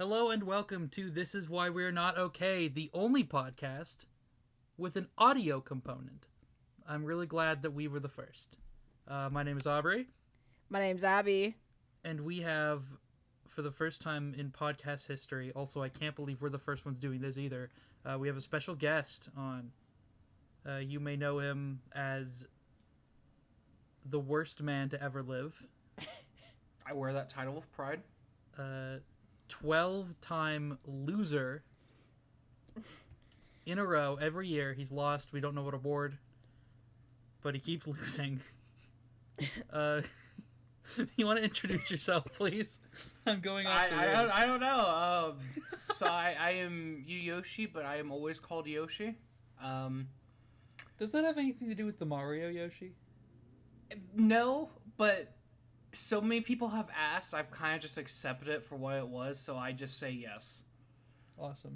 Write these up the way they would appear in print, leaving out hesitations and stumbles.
Hello and welcome to This Is Why We're Not Okay, the only podcast with an audio component. I'm really glad that we were the first. My name is Aubrey. My name's Abby. And we have, for the first time in podcast history, also I can't believe we're the first ones doing this either, we have a special guest on. You may know him as the worst man to ever live. I wear that title with pride. 12-time loser in a row every year. He's lost. We don't know what award, but he keeps losing. You want to introduce yourself, please? I'm going off the rails. I don't know. So I am Yuyoshi, but I am always called Yoshi. Does that have anything to do with the Mario Yoshi? No, but so many people have asked. I've kind of just accepted it for what it was, so I just say yes. Awesome.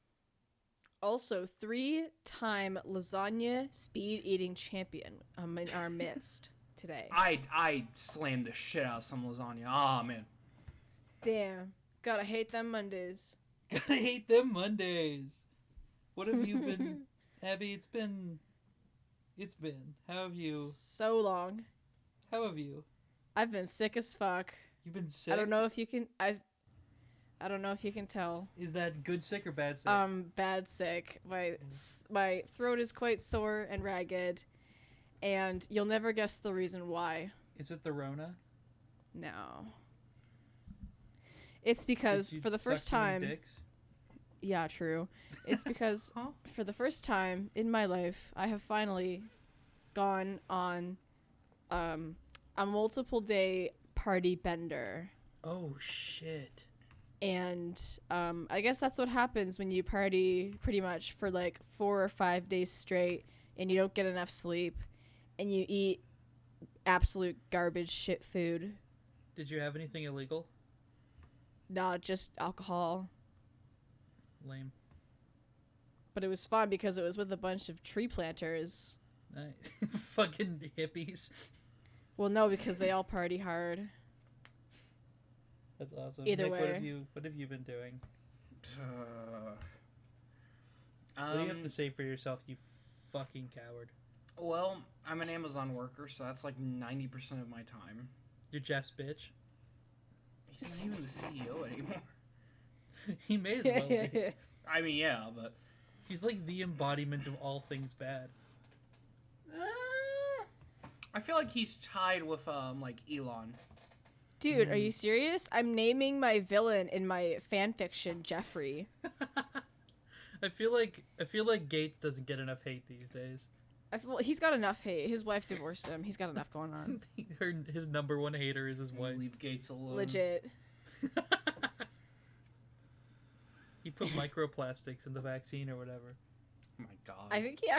Also, 3-time lasagna speed eating champion in our midst today. I slammed the shit out of some lasagna. Oh man. Damn. Gotta hate them Mondays. Gotta hate them Mondays. What have you been, Abby? It's been. How have you? So long. How have you? I've been sick as fuck. You've been sick? I don't know if you can. I don't know if you can tell. Is that good sick or bad sick? Bad sick. My throat is quite sore and ragged, and you'll never guess the reason why. Is it the Rona? No. It's because for the first time. Dicks? Yeah, true. It's because for the first time in my life, I have finally gone on a multiple day party bender. Oh, shit. And I guess that's what happens when you party pretty much for like 4 or 5 days straight and you don't get enough sleep and you eat absolute garbage shit food. Did you have anything illegal? No, just alcohol. Lame. But it was fun because it was with a bunch of tree planters. Nice. Fucking hippies. Well, no, because they all party hard. That's awesome. Either Nick, way. what have you been doing? What do you have to say for yourself, you fucking coward? Well, I'm an Amazon worker, so that's like 90% of my time. You're Jeff's bitch. He's not even the CEO anymore. He may as well be. I mean, yeah, but he's like the embodiment of all things bad. I feel like he's tied with like Elon. Dude, are you serious? I'm naming my villain in my fanfiction Jeffrey. I feel like Gates doesn't get enough hate these days. He's got enough hate. His wife divorced him. He's got enough going on. His number one hater is his wife. Leave Gates alone. Legit. He put microplastics in the vaccine or whatever. Oh my god. I think he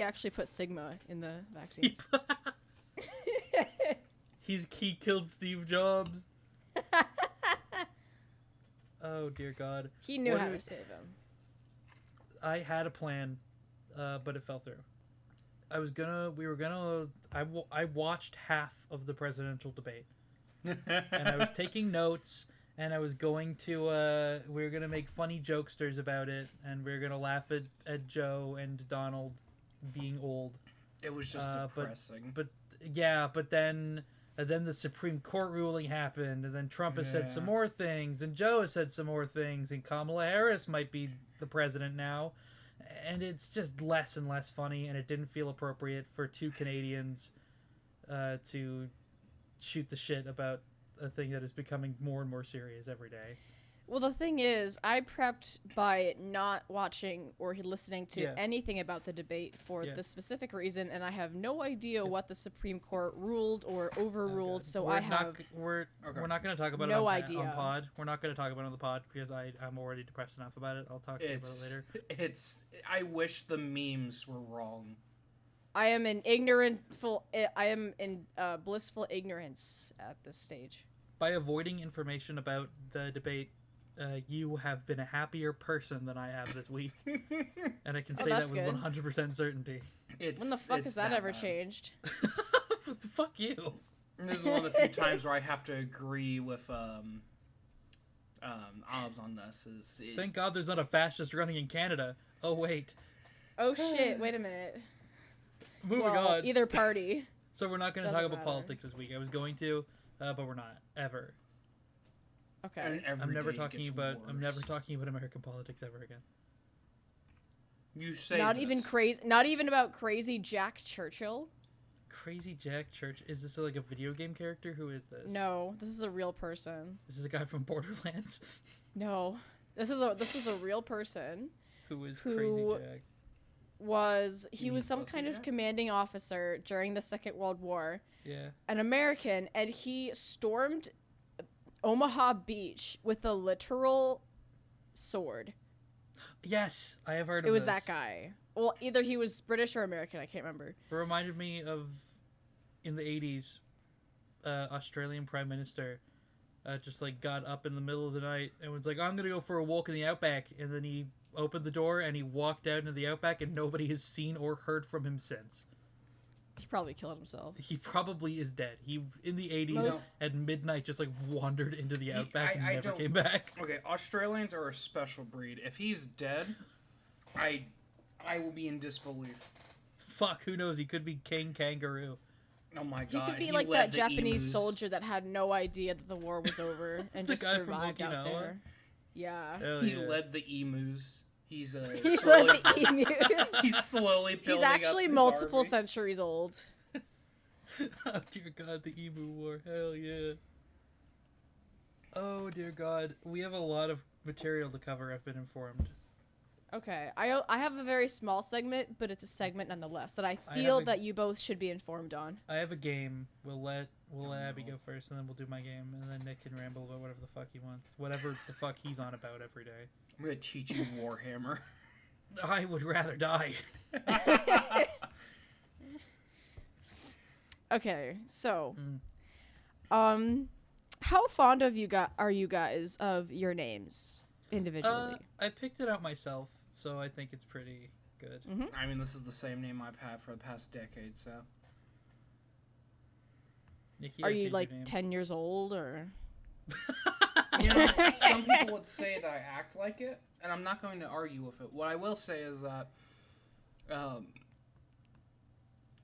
actually put Sigma in the vaccine. He killed Steve Jobs. Oh dear God. He knew how to save him. I had a plan, but it fell through. I watched half of the presidential debate, and I was taking notes, and I was going to, we were going to make funny jokesters about it, and we were going to laugh at Joe and Donald being old. It was just depressing. But then the Supreme Court ruling happened, and then Trump has said some more things, and Joe has said some more things, and Kamala Harris might be the president now. And it's just less and less funny, and it didn't feel appropriate for two Canadians to shoot the shit about a thing that is becoming more and more serious every day. Well, the thing is, I prepped by not watching or listening to anything about the debate for the specific reason, and I have no idea what the Supreme Court ruled or overruled. So we're not going to talk about it on pod. We're not going to talk about it on the pod because I'm already depressed enough about it. I'll talk to you about it later. I wish the memes were wrong. I am in blissful ignorance at this stage. By avoiding information about the debate, you have been a happier person than I have this week. And I can say that with 100% certainty. When the fuck has that ever changed? Fuck you. And this is one of the few times where I have to agree with Olives on this. Thank God there's not a fastest running in Canada. Oh wait. Oh shit! Wait a minute. Moving on. Either party. So we're not going to Doesn't talk about matter. politics this week. I was going to, but we're not ever. Okay. And every I'm never day talking gets about. worse. I'm never talking about American politics ever again. You say Not this. even crazy. Not even about crazy Jack Churchill. Crazy Jack Church. Is this like a video game character? Who is this? No, this is a real person. This is a guy from Borderlands. No, this is a real person. Who is Who- Crazy Jack? He You was mean some Sausage kind of Jack? commanding officer during the Second World War, Yeah. an American, and he stormed Omaha Beach with a literal sword. Yes, I have heard of It was this. that guy. Well, either he was British or American. I can't remember. It reminded me of, in the 80s, Australian Prime Minister just like got up in the middle of the night and was like, I'm going to go for a walk in the outback. And then he opened the door and he walked out into the outback and nobody has seen or heard from him since. He probably killed himself. He probably is dead. He, in the 80s, Most- at midnight, just like wandered into the outback and I never don't- came back. Okay, Australians are a special breed. If he's dead, I will be in disbelief. Fuck, who knows? He could be King Kangaroo. Oh my He god. could be like led that the Japanese emus. soldier that had no idea that the war was over and The just guy from survived out Okinawa? there. Yeah. Hell He yeah. led the emus. He's He slowly, led the emus. he's slowly He's building up actually his multiple army. centuries old. Oh dear God, the Emu War. Hell yeah. Oh dear God, we have a lot of material to cover. I've been informed. Okay, I have a very small segment, but it's a segment nonetheless that I I feel have a- that you both should be informed on. I have a game. We'll let Abby go first, and then we'll do my game, and then Nick can ramble about whatever the fuck he wants, whatever the fuck he's on about every day. I'm gonna teach you Warhammer. I would rather die. Okay, so, Mm. how fond of are you guys of your names individually? I picked it out myself, so I think it's pretty good. I mean, this is the same name I've had for the past decade, so. Nikki, Are I you changed like your name. 10 years old or? You know, some people would say that I act like it, and I'm not going to argue with it. What I will say is that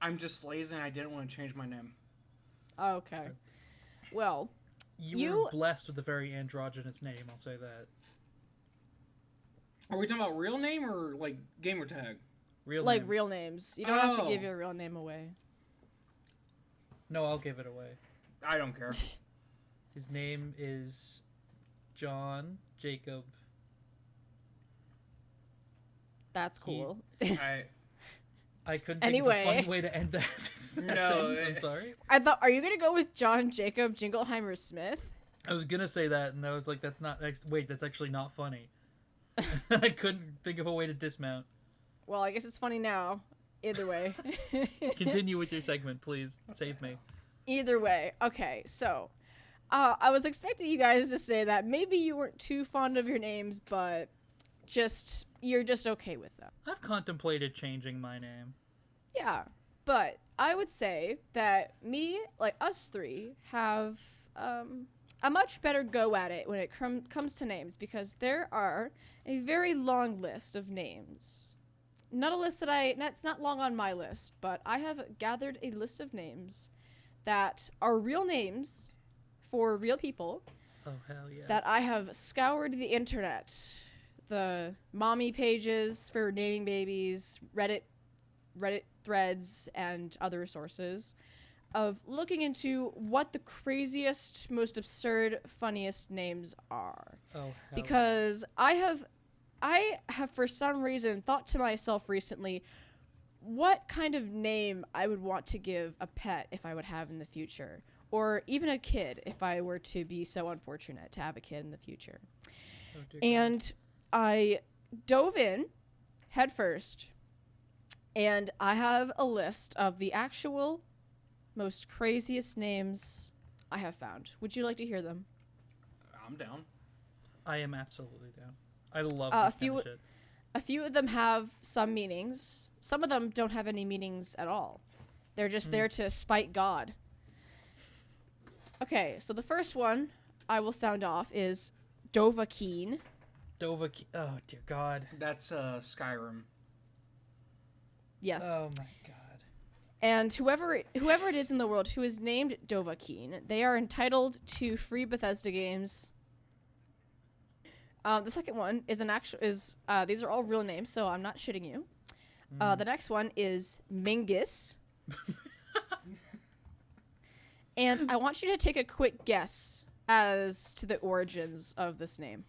I'm just lazy and I didn't want to change my name. Okay. Well, You were blessed with a very androgynous name, I'll say that. Are we talking about real name or like gamer tag? Real like name. real names. You don't have to give Oh. your real name away. No, I'll give it away. I don't care. His name is John Jacob. That's cool. I couldn't think of Anyway. a funny way to end that. that No, sentence, I'm it- sorry. I thought, are you gonna go with John Jacob Jingleheimer Smith? I was gonna say that, and I was like, that's actually not funny. I couldn't think of a way to dismount. Well, I guess it's funny now. Either way. Continue with your segment, please. Save me. Either way. Okay, so I was expecting you guys to say that maybe you weren't too fond of your names, but you're just okay with them. I've contemplated changing my name. Yeah, but I would say that me, like us three, have a much better go at it when it comes to names because there are a very long list of names. Not a list that's not long on my list, but I have gathered a list of names that are real names for real people Oh, hell yeah. that I have scoured the internet, the mommy pages for naming babies, Reddit threads, and other sources of looking into what the craziest, most absurd, funniest names are. Oh, hell Because I have for some reason thought to myself recently, what kind of name I would want to give a pet if I would have in the future, or even a kid if I were to be so unfortunate to have a kid in the future. Oh, dear God. And I dove in head first, and I have a list of the actual most craziest names I have found. Would you like to hear them? I'm down. I am absolutely down. I love A this kind few- of shit. A few of them have some meanings. Some of them don't have any meanings at all. They're just there to spite God. Okay, so the first one I will sound off is Dovahkiin. Oh dear God. That's Skyrim. Yes. Oh my God. And whoever it is in the world who is named Dovahkiin, they are entitled to free Bethesda games. The second one is these are all real names, so I'm not shitting you. The next one is Mingus. And I want you to take a quick guess as to the origins of this name.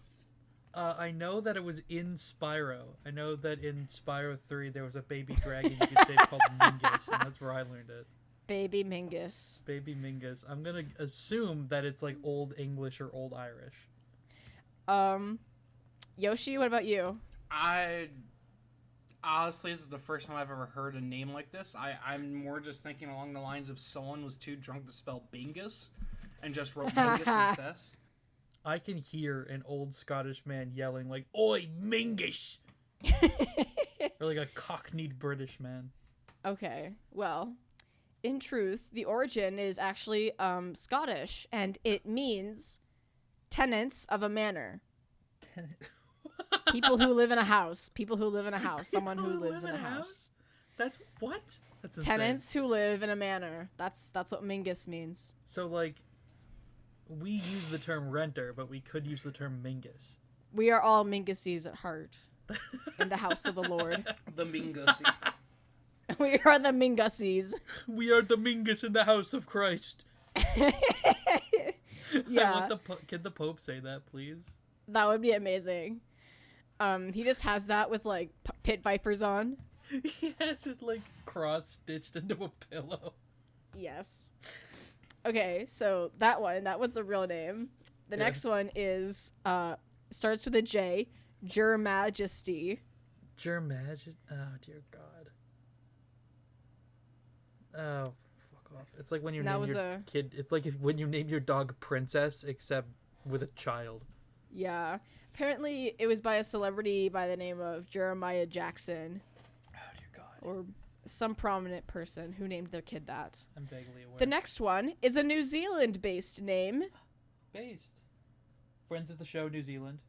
I know that it was in Spyro. I know that in Spyro 3 there was a baby dragon you could save called Mingus, and that's where I learned it. Baby Mingus. Baby Mingus. I'm gonna assume that it's like Old English or Old Irish. Yoshi, what about you? Honestly, this is the first time I've ever heard a name like this. I'm more just thinking along the lines of someone was too drunk to spell Bingus and just wrote Bingus instead. I can hear an old Scottish man yelling like, "Oi, Mingus!" Or like a cockneyed British man. Okay, well, in truth, the origin is actually Scottish, and it means tenants of a manor. People who live in a house. People who live in a house. Someone who lives in a house. That's what? That's insane. Tenants who live in a manor. That's what Mingus means. So like, we use the term renter, but we could use the term Mingus. We are all Minguses at heart, in the house of the Lord. The Mingus. We are the Minguses. We are the Mingus in the house of Christ. Yeah. Can the Pope say that, please? That would be amazing. He just has that with like pit vipers on. He has it like cross-stitched into a pillow. Yes. Okay, so that one's a real name. The next one is starts with a J, Your Majesty. Your Majesty. Oh dear God. Oh, fuck off! It's like when you name your kid. It's like when you name your dog Princess, except with a child. Yeah. Apparently, it was by a celebrity by the name of Jeremiah Jackson. Oh dear God. Or some prominent person who named their kid that. I'm vaguely aware. The next one is a New Zealand-based name. Friends of the show, New Zealand.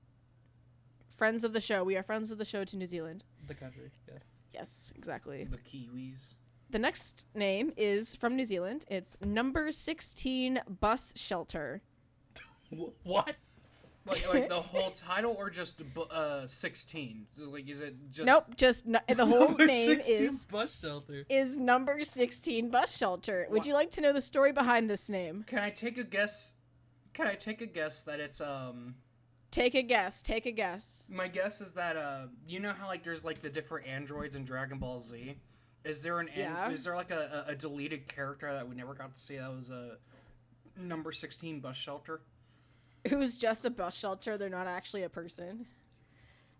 Friends of the show. We are friends of the show to New Zealand. The country, yeah. Yes, exactly. The Kiwis. The next name is from New Zealand. It's Number 16 Bus Shelter. What? Like the whole title or just 16? Like, is it just... Nope, just the whole name 16 bus shelter. is Number 16 Bus Shelter. Would you like to know the story behind this name? Can I take a guess? That it's Take a guess. My guess is that you know how like there's like the different androids in Dragon Ball Z? Is there is there like a deleted character that we never got to see that was a Number 16 Bus Shelter? Who's just a bus shelter? They're not actually a person.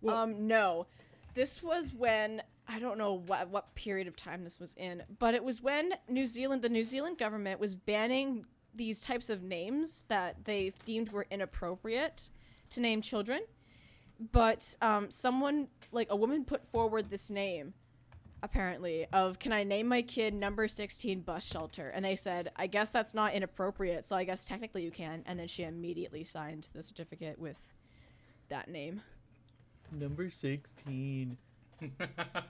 Well, No. This was when, I don't know what period of time this was in, but it was when the New Zealand government was banning these types of names that they deemed were inappropriate to name children. But someone, like a woman, put forward this name, apparently, of, can I name my kid Number 16 Bus Shelter? And they said, I guess that's not inappropriate, so I guess technically you can. And then she immediately signed the certificate with that name. Number 16.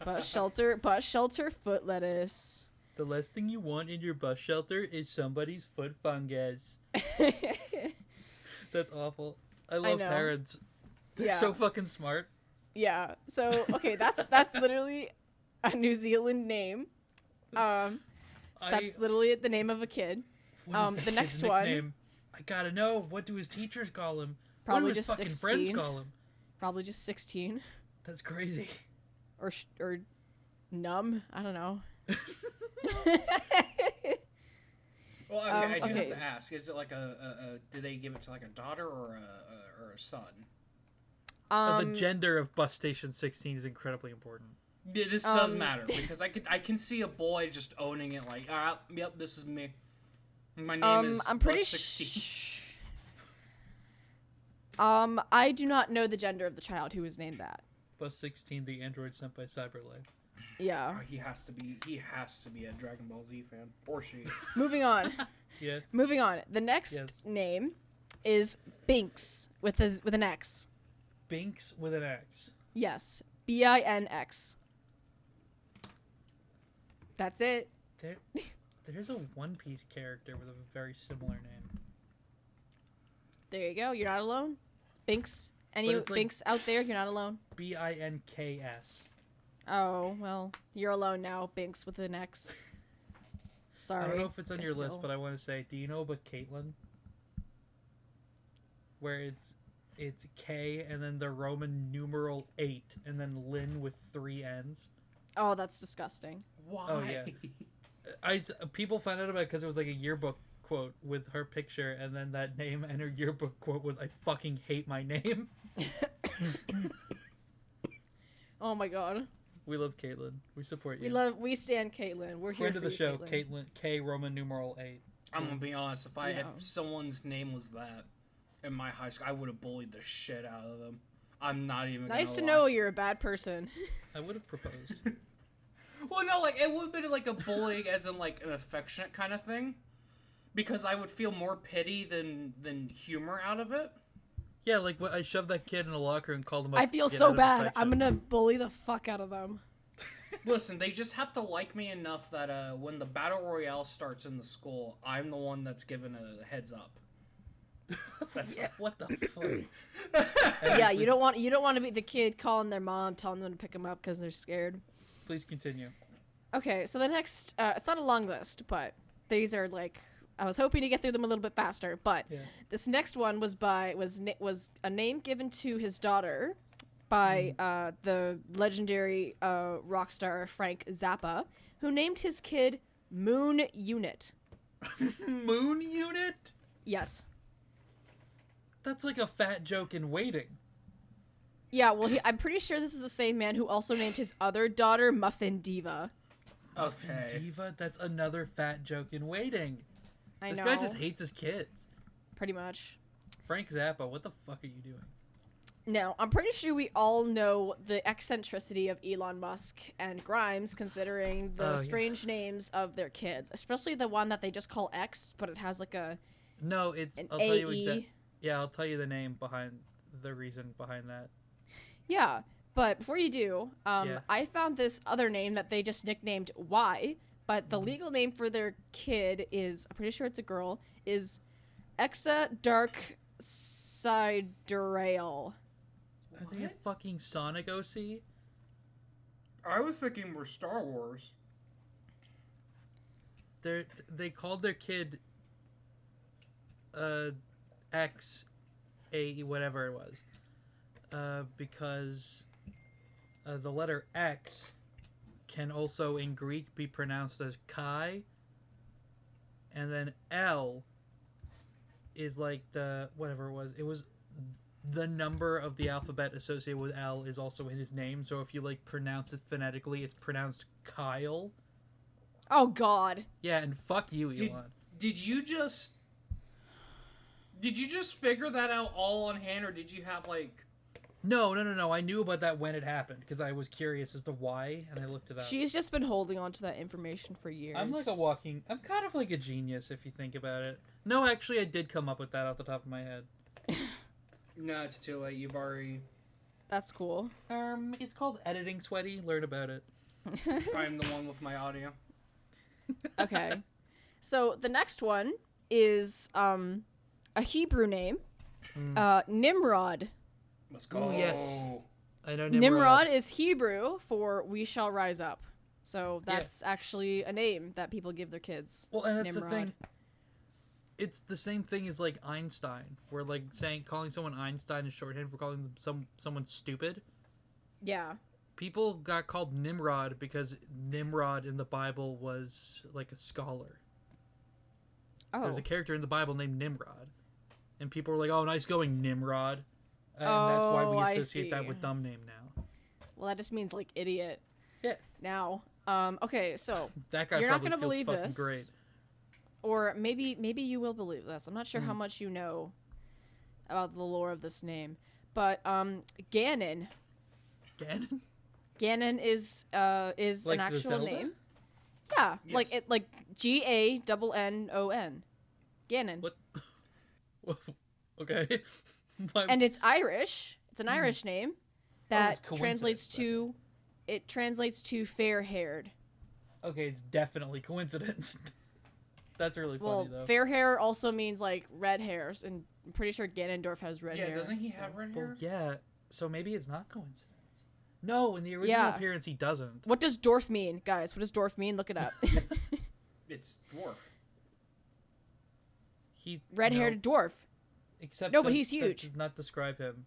Bus shelter, foot lettuce. The last thing you want in your bus shelter is somebody's foot fungus. That's awful. I love parents. They're so fucking smart. Yeah. So, okay, that's literally a New Zealand name. So that's literally the name of a kid. The next one. I gotta know. What do his teachers call him? Probably what do his just fucking 16. friends call him? Probably just 16. That's crazy. Or numb. I don't know. Well, I do have to ask: is it like did they give it to like a daughter or a son? The gender of bus station 16 is incredibly important. Yeah, this does matter because I can see a boy just owning it. Like, yep, this is me. My name is I'm pretty Bus 16. I do not know the gender of the child who was named that. Bus 16, the android sent by Cyberlife. Yeah. He has to be a Dragon Ball Z fan, or she. Moving on. Yeah. Moving on. The next name is Binks with an X. Binks with an X. Yes, Binx. That's it. There's a One Piece character with a very similar name. There you go. You're not alone. Binks. Any Binks out there? You're not alone. Binks. Oh well, you're alone now. Binks with an X. Sorry. I don't know if it's on your list, but I want to say, do you know about Caitlyn? Where it's K and then the Roman numeral 8 and then Lynn with 3 N's. Oh, that's disgusting. Why? Oh yeah. People found out about it because it was like a yearbook quote with her picture, and then that name and her yearbook quote was, "I fucking hate my name." Oh my god. We love Caitlyn. We support you. We stand Caitlyn. We're here Friend for of the you, show, Caitlyn. K Roman numeral 8. I'm gonna be honest. If someone's name was that in my high school, I would have bullied the shit out of them. I'm not even. Nice to gonna know lie. you're a bad person. I would have proposed. Well, no, like it would have been like a bullying, as in like an affectionate kind of thing, because I would feel more pity than humor out of it. Yeah, like I shoved that kid in a locker and called him up. I feel so bad. I'm gonna bully the fuck out of them. Listen, they just have to like me enough that when the battle royale starts in the school, I'm the one that's given a heads up. That's what the fuck. Yeah, you don't want to be the kid calling their mom, telling them to pick them up because they're scared. Please continue. Okay, so the next, it's not a long list, but these are like, I was hoping to get through them a little bit faster, but this next one was a name given to his daughter by the legendary rock star Frank Zappa, who named his kid Moon Unit. Moon Unit? Yes. That's like a fat joke in Waiting. Yeah, well, I'm pretty sure this is the same man who also named his other daughter Muffin Diva. Muffin Diva? That's another fat joke in Waiting. I know. This guy just hates his kids. Pretty much. Frank Zappa, what the fuck are you doing? Now, I'm pretty sure we all know the eccentricity of Elon Musk and Grimes, considering the strange names of their kids, especially the one that they just call X, but it has like a no. It's I'll tell you I'll tell you the name behind the reason behind that. Yeah, but before you do, I found this other name that they just nicknamed Y, but the legal name for their kid is, I'm pretty sure it's a girl, is Exa Dark Sidereal. Are they a fucking Sonic OC? I was thinking we're Star Wars. They called their kid X A whatever it was. Because the letter X can also in Greek be pronounced as Chi, and then L is like the whatever it was the number of the alphabet associated with L is also in his name, so if you like pronounce it phonetically, it's pronounced Kyle. Oh god. Yeah, and fuck you, Elon. Did you just figure that out all on hand, or did you have like No. I knew about that when it happened because I was curious as to why, and I looked it up. She's just been holding on to that information for years. I'm kind of like a genius if you think about it. No, actually, I did come up with that off the top of my head. No, it's too late. You've already... That's cool. It's called editing sweaty. Learn about it. I'm the one with my audio. Okay. So the next one is a Hebrew name. Nimrod. Let's go. Ooh, yes. I know Nimrod is Hebrew for "we shall rise up." So that's actually a name that people give their kids. Well, and that's Nimrod. the thing. It's the same thing as like Einstein, where like calling someone Einstein is shorthand for calling them someone stupid. Yeah. People got called Nimrod because Nimrod in the Bible was like a scholar. Oh. There's a character in the Bible named Nimrod, and people were like, "Oh, nice going, Nimrod," and that's why we associate that with dumb name now. Well, that just means like idiot. Yeah. Now, okay, so that guy you're not probably gonna believe fucking this. great. Or maybe you will believe this. I'm not sure how much you know about the lore of this name, but Ganon. Ganon? Ganon is like an actual name. Yeah, Yes. like Ganon. Ganon. What? Okay. And it's Irish. It's an Irish name that it's translates to fair-haired. Okay, it's definitely coincidence. That's really funny, though. Fair hair also means, like, red hairs, and I'm pretty sure Ganondorf has red hair. Yeah, doesn't he have red hair? Well, yeah, so maybe it's not coincidence. No, in the original appearance, he doesn't. What does dwarf mean, guys? What does dwarf mean? Look it up. It's dwarf. Red-haired dwarf. Except but he's huge. That does not describe him.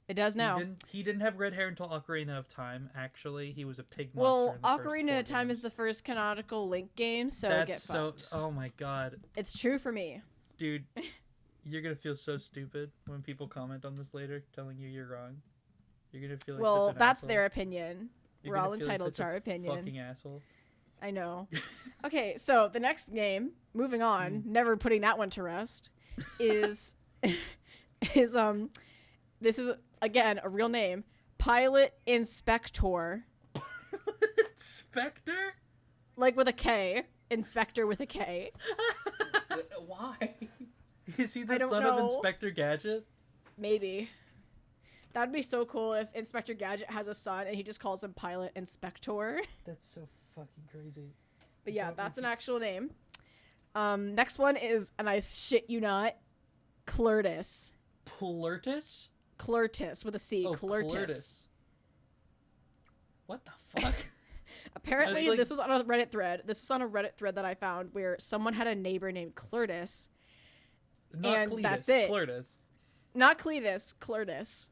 It does now. He didn't have red hair until Ocarina of Time, actually. He was a pig monster. Well, in the Ocarina of Time is the first canonical Link game, so get fucked. Oh my god. It's true for me. Dude, you're gonna feel so stupid when people comment on this later, telling you you're wrong. You're gonna feel like such an that's asshole. their opinion. We're all entitled to our opinion. Fucking asshole. I know. Okay, so the next game, moving on, never putting that one to rest, is this is again a real name, Pilot Inspector. Inspector? Like with a K. Inspector with a K. Why? Is he the son of Inspector Gadget? Maybe. That'd be so cool if Inspector Gadget has a son and he just calls him Pilot Inspector. That's so fucking crazy. But yeah, that's an actual name. Next one is, and I shit you not, Clurtus. Plurtus? Clurtus with a C. Oh, Clurtus. What the fuck? Apparently, this was on a Reddit thread. This was on a Reddit thread that I found where someone had a neighbor named Clurtus. Not and Cletus, that's it. Clurtus. Not Cletus, Clurtus.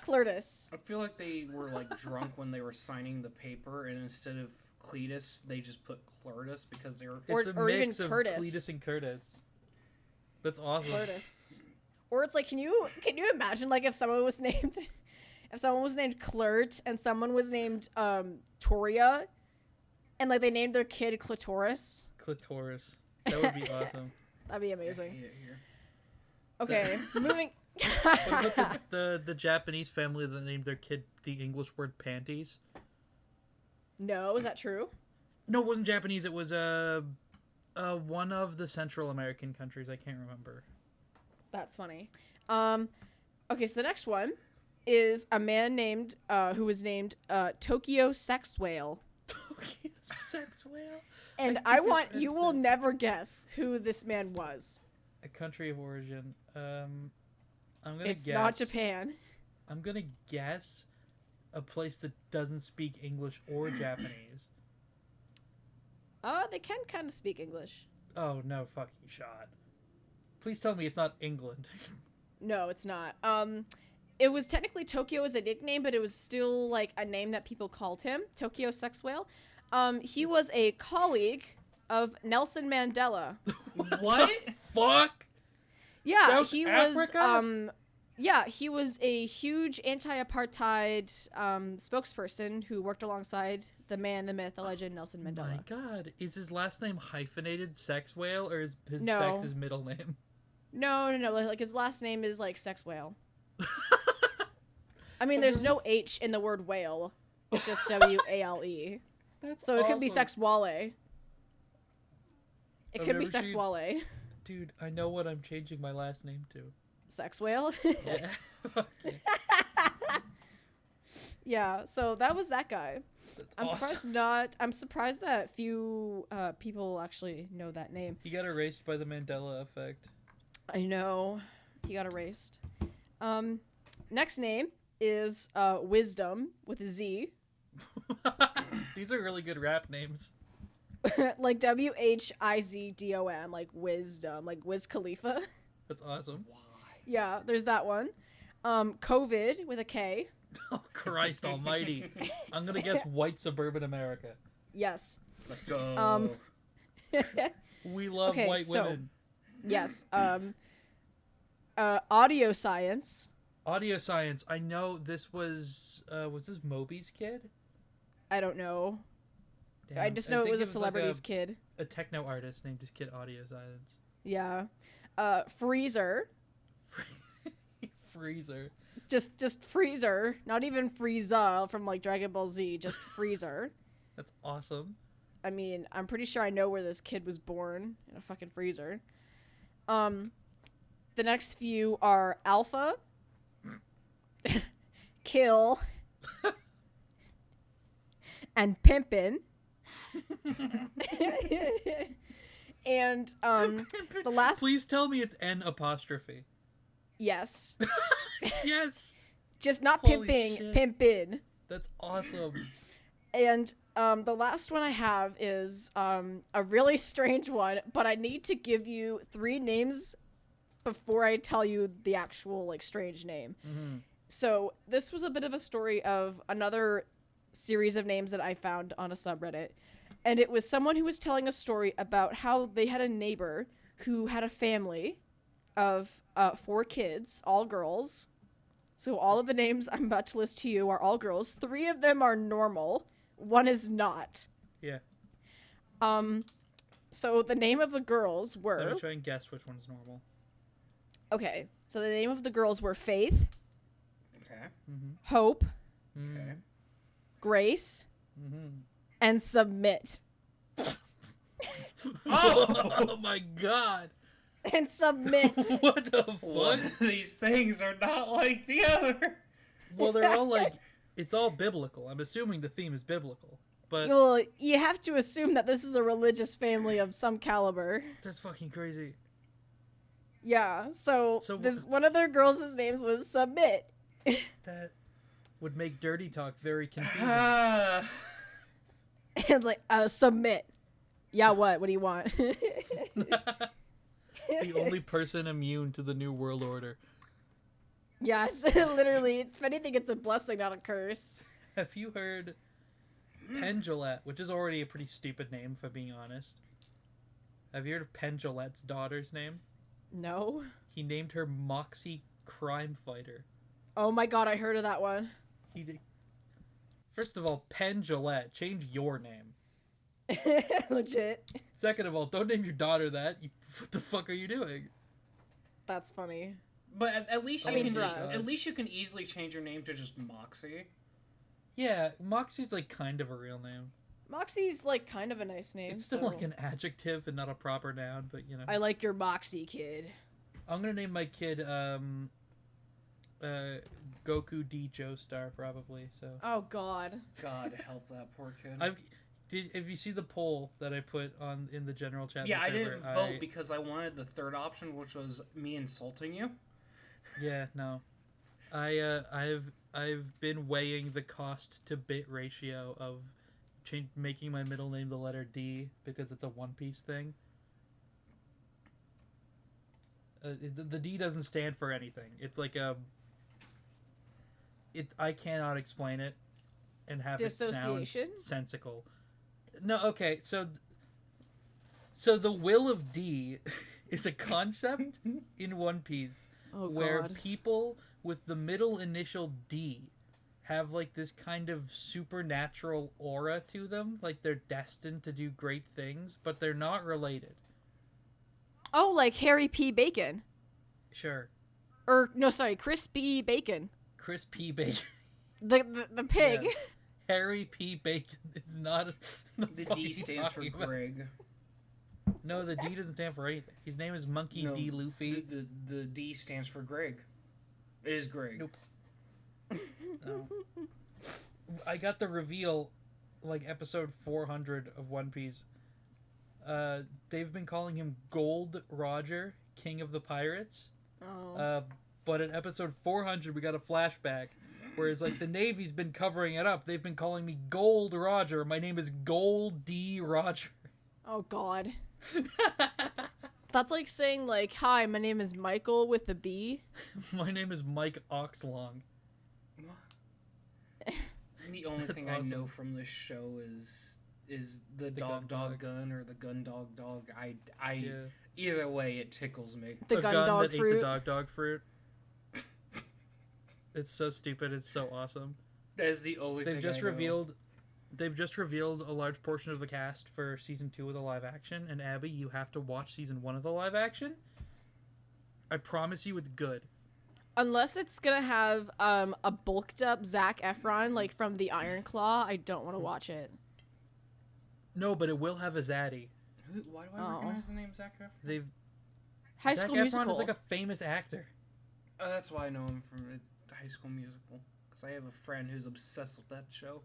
Clurtus. I feel like they were like drunk when they were signing the paper, and instead of Cletus, they just put Clurtus because they were. It's a mix even of Curtis. Cletus and Curtis. That's awesome. Clurtus. Or it's like, can you imagine like if someone was named Clurt and someone was named Toria, and like they named their kid Clitoris. Clitoris. That would be awesome. That'd be amazing. I hate it here. Okay, moving. What about the Japanese family that named their kid the English word panties? No, is that true? No, it wasn't Japanese. It was one of the Central American countries. I can't remember. That's funny. Okay, so the next one is a man named who was named Tokyo Sex Whale. Tokyo Sex Whale? And you will never guess who this man was. A country of origin. I'm gonna guess. It's not Japan. I'm gonna guess a place that doesn't speak English or Japanese. They can kind of speak English. Oh, no fucking shot. Please tell me it's not England. No, it's not. It was technically Tokyo as a nickname, but it was still like a name that people called him. Tokyo Sex Whale. He was a colleague of Nelson Mandela. What? Fuck? Yeah, South he Africa? was he was a huge anti-apartheid spokesperson who worked alongside the man, the myth, the legend, Nelson Mandela. My god. Is his last name hyphenated Sex Whale, or is his No. sex his middle name? No. Like his last name is like Sex Whale. I mean, there's no H in the word whale. It's just W-A-L-E. That's So it could be awesome. Sex Wale. It I've could be never Sex seen- Wale. Dude, I know what I'm changing my last name to. Sex Whale. Yeah. Okay. Yeah, so that was that guy. That's awesome. I'm surprised that few people actually know that name. He got erased by the Mandela effect. I know. He got erased. Next name is Wisdom with a Z. These are really good rap names. Like W-H-I-Z-D-O-M, like Wisdom, like Wiz Khalifa. That's awesome. Yeah, there's that one. COVID with a K. Oh, Christ almighty. I'm going to guess white suburban America. Yes. Let's go. We love Okay, white so- women. Yes. Audio Science. Audio science. I know this was this Moby's kid? I don't know. Damn, I just know it think was a celebrity's like kid. a techno artist named his kid Audio Science. Yeah. Freezer. Freezer. Just Freezer. Not even Frieza from like Dragon Ball Z. Just Freezer. That's awesome. I mean, I'm pretty sure I know where this kid was born in a fucking freezer. The next few are Alpha, Kill, and Pimpin'. And the last. Please tell me it's N apostrophe. Yes. Yes. Just not Holy pimping, shit. Pimpin'. That's awesome. And the last one I have is a really strange one, but I need to give you 3 names before I tell you the actual like strange name. Mm-hmm. So this was a bit of a story of another series of names that I found on a subreddit. And it was someone who was telling a story about how they had a neighbor who had a family of 4 kids, all girls. So all of the names I'm about to list to you are all girls. 3 of them are normal. 1 is not. Yeah. So the name of the girls were... Let me try and guess which one's normal. Okay. So the name of the girls were Faith. Okay. Mm-hmm. Hope. Okay. Grace. Mm-hmm. And Submit. Oh my god. And Submit. What the One fuck? of these things are not like the other. Well, they're all like, it's all biblical. I'm assuming the theme is biblical. But Well, you have to assume that this is a religious family of some caliber. that's fucking crazy. Yeah, so this one of their girls' names was Submit. That would make Dirty Talk very confusing. It's like, Submit. Yeah, what? What do you want? The only person immune to the New World Order. Yes, literally. If anything, it's a blessing, not a curse. Have you heard Pendulette, which is already a pretty stupid name, if I'm being honest? Have you heard of Pendulette's daughter's name? No. He named her Moxie Crime Fighter. Oh my god, I heard of that one. He did. First of all, Pendulette, change your name. Legit. Second of all, don't name your daughter that. What the fuck are you doing? That's funny. But at least I you mean, can for us. at least you can easily change your name to just Moxie. Yeah, Moxie's like kind of a real name. Moxie's like kind of a nice name. It's still so... like an adjective and not a proper noun, but you know. I like your Moxie, kid. I'm gonna name my kid Goku D Joestar probably. So. Oh god. God help that poor kid. Have you see the poll that I put on in the general chat? Yeah, I server? didn't vote because I wanted the third option, which was me insulting you. Yeah, no. I've been weighing the cost to bit ratio of making my middle name the letter D because it's a One Piece thing. The D doesn't stand for anything. It's like I cannot explain it and have it sound sensical. No, okay, so the will of D is a concept in One Piece where people with the middle initial D have like this kind of supernatural aura to them, like they're destined to do great things, but they're not related. Oh, like Harry P. Bacon. Sure. Or no, sorry, Chris B. Bacon. Chris P. Bacon. The pig. Yeah. Harry P. Bacon is not. The D stands for Greg. No, the D doesn't stand for anything. His name is Monkey D. Luffy. The D stands for Greg. It is Greg. Nope. No. I got the reveal, like episode 400 of One Piece. They've been calling him Gold Roger, King of the Pirates. Oh. But in episode 400, we got a flashback. Whereas, like, the Navy's been covering it up. They've been calling me Gold Roger. My name is Gold D. Roger. Oh, God. That's like saying, like, hi, my name is Michael with a B. My name is Mike Oxlong. The only thing awesome. I know from this show is the dog gun or the gun dog. Yeah. Either way, it tickles me. The gun dog that fruit. Ate the dog fruit. It's so stupid. It's so awesome. That is the only thing They've just revealed a large portion of the cast for season 2 of the live action. And Abby, you have to watch season 1 of the live action. I promise you, it's good. Unless it's gonna have a bulked up Zac Efron like from the Iron Claw, I don't want to watch it. No, but it will have a zaddy. Why do I recognize the name Zac Efron? High Zac School Efron Musical. is like a famous actor. That's why I know him from High School Musical. Because I have a friend who's obsessed with that show.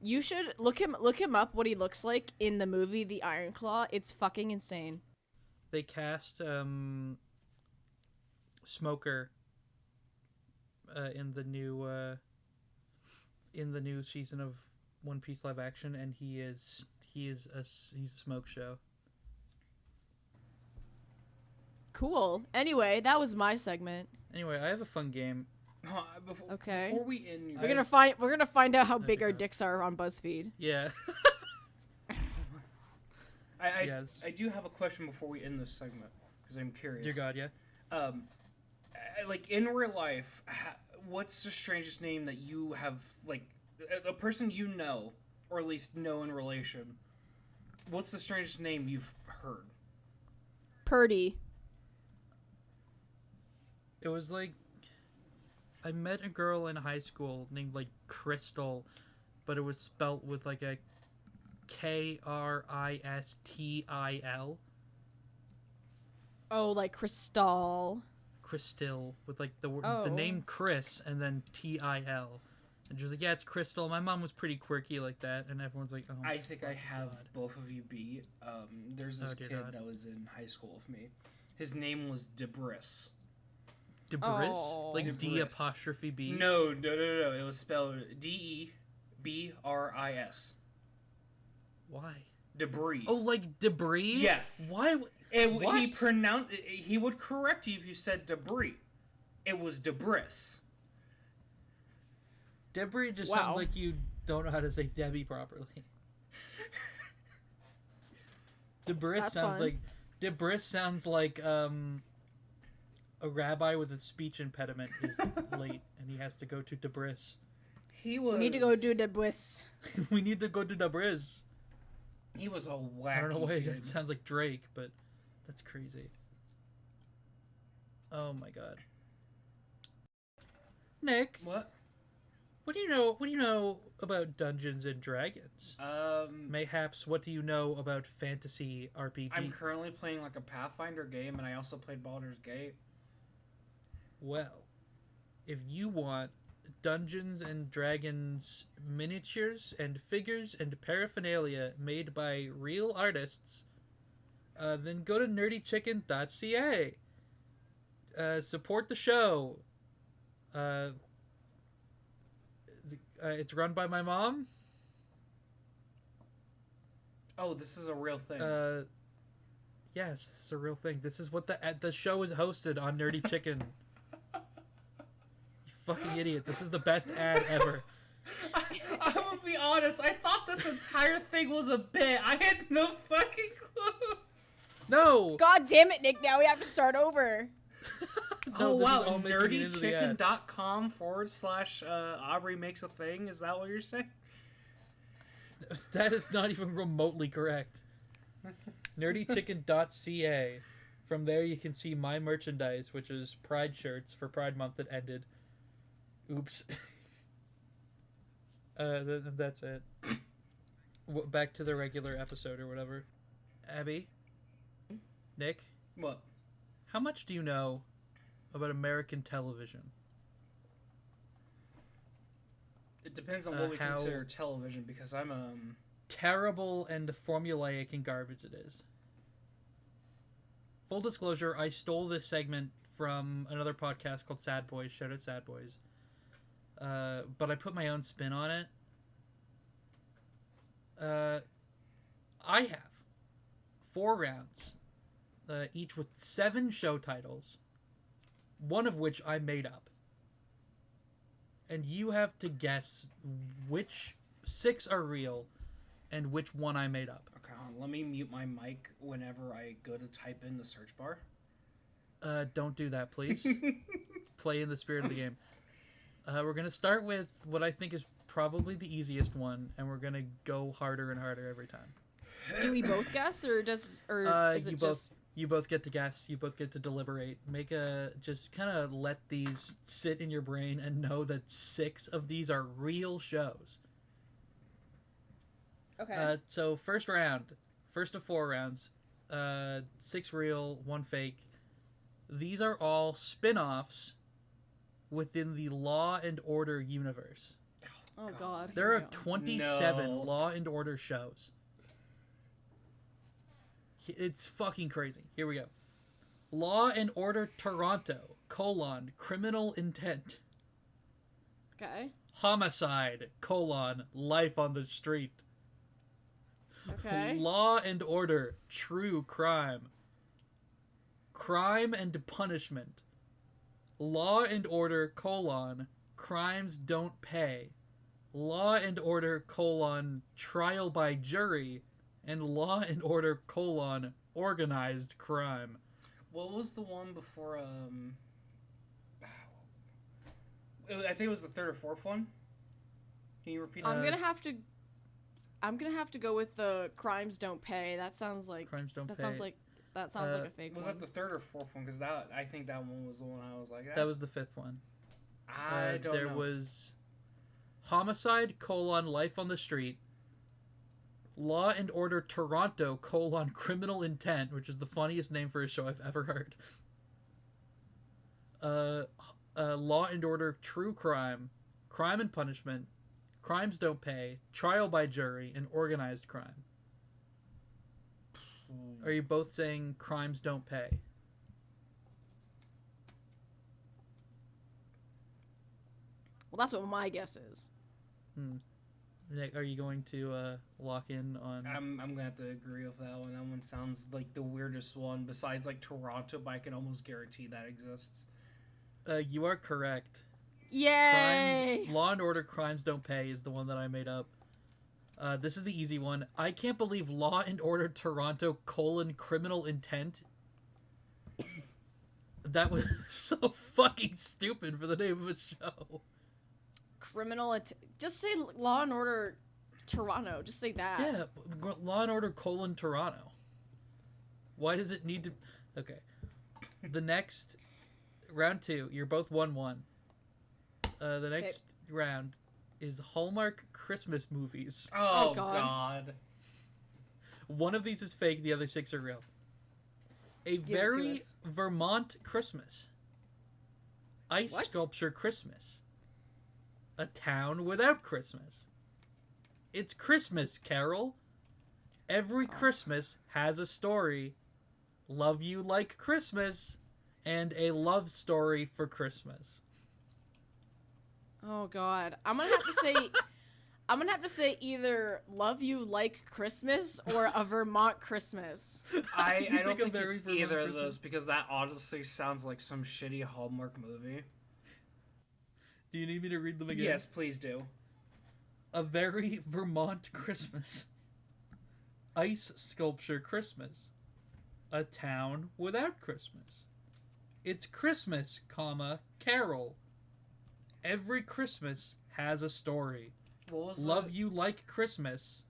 You should look him up what he looks like in the movie The Iron Claw. It's fucking insane. They cast Smoker in the new season of One Piece live action, and he's a smoke show. Cool. Anyway, that was my segment. Anyway, I have a fun game. Okay. Before we end, We're gonna find out how big our dicks are on BuzzFeed. Yeah. I do have a question before we end this segment because I'm curious. Dear God, yeah. Like in real life, what's the strangest name that you have, like, a person you know, or at least know in relation? What's the strangest name you've heard? Purdy. It was like I met a girl in high school named like Crystal, but it was spelt with like a Kristil. Oh, like Crystal. Crystal with like the name Chris and then Til. And she was like, yeah, it's Crystal. My mom was pretty quirky like that, and everyone's like, oh. I think I have both of you beat. There's this kid God. that was in high school with me. His name was Debris. Debris? Oh. Like Debris. D''B? No. It was spelled Debris. Why? Debris. Oh, like debris? Yes. Why? What? He would correct you if you said debris. It was Debris. Debris just sounds like you don't know how to say Debbie properly. Debris sounds like a rabbi with a speech impediment is late and he has to go to Debris. We need to go do Debris. We need to go to Debris. He was a wacky I don't know why kid. that sounds like Drake, but that's crazy. Oh my god. Nick, What? what do you know about Dungeons and Dragons? Mayhaps what do you know about fantasy RPGs? I'm currently playing like a Pathfinder game, and I also played Baldur's Gate. Well, if you want Dungeons and Dragons miniatures and figures and paraphernalia made by real artists, then go to Nerdychicken.ca. Support the show. It's run by my mom. Oh, this is a real thing. Yes, this is a real thing. This is what the show is hosted on Nerdy Chicken. You fucking idiot. This is the best ad ever. I'm gonna be honest, I thought this entire thing was a bit. I had no fucking clue. No! God damn it, Nick, now we have to start over. Oh, this is wow. all making it into the ad. Nerdychicken.com/Aubrey makes a thing? Is that what you're saying? That is not even remotely correct. Nerdychicken.ca. From there you can see my merchandise, which is Pride shirts for Pride Month that ended. Oops. That's it. Back to the regular episode or whatever. Abby? Nick? What? How much do you know about American television? It depends on what we consider television, because I'm terrible and formulaic and garbage it is. Full disclosure, I stole this segment from another podcast called Sad Boys. Shout out Sad Boys. But I put my own spin on it. I have 4 rounds, each with 7 show titles, one of which I made up. And you have to guess which 6 are real and which one I made up. Okay, hold on. Let me mute my mic whenever I go to type in the search bar. Don't do that, please. Play in the spirit of the game. We're going to start with what I think is probably the easiest one, and we're going to go harder and harder every time. Do we both guess, or is it just... You both get to guess. You both get to deliberate. Just kind of let these sit in your brain and know that 6 of these are real shows. Okay. So first of 4 rounds, 6 real, 1 fake. These are all spin-offs within the Law and Order universe. Oh God. There are 27 Law and Order shows. It's fucking crazy. Here we go. Law and Order Toronto, criminal intent. Okay. Homicide, life on the street. Okay. Law and Order, true crime. Crime and punishment. Law and Order, crimes don't pay. Law and Order, trial by jury. And Law and Order, organized crime. What was the one before, I think it was the third or fourth one? Can you repeat that? I'm gonna have to go with the crimes don't pay. That sounds like that sounds like a fake was one. that the third or fourth one? Because I think that one was the one I was like, That was the fifth one. I don't know. There was Homicide, life on the street. Law and Order Toronto, criminal intent, which is the funniest name for a show I've ever heard. Law and Order True Crime, Crime and Punishment, Crimes Don't Pay, Trial by Jury, and Organized Crime. Are you both saying Crimes Don't Pay? Well, that's what my guess is. Nick, are you going to lock in on... I'm gonna have to agree with that one. That one sounds like the weirdest one besides like Toronto, but I can almost guarantee that exists. You are correct. Yay! Law and Order Crimes Don't Pay is the one that I made up. This is the easy one. I can't believe Law and Order Toronto, criminal intent. That was so fucking stupid for the name of a show. Just say Law and Order Toronto. Just say that. Yeah, Law and Order Toronto. Why does it need to... Okay. The next... Round 2. You're both 1-1. The next round is Hallmark Christmas movies. Oh God. One of these is fake, the other 6 are real. A Very Vermont Christmas. Ice Sculpture Christmas. A Town Without Christmas. It's Christmas Carol. Every Christmas has a story. Love You Like Christmas. And A Love Story for Christmas. Oh God. I'm gonna have to say either Love You Like Christmas or A Vermont Christmas. I don't think it's either of those because that honestly sounds like some shitty Hallmark movie. Do you need me to read them again? Yes, please do. A Very Vermont Christmas. Ice Sculpture Christmas. A Town Without Christmas. It's Christmas, Carol. Every Christmas has a story. Love You Like Christmas.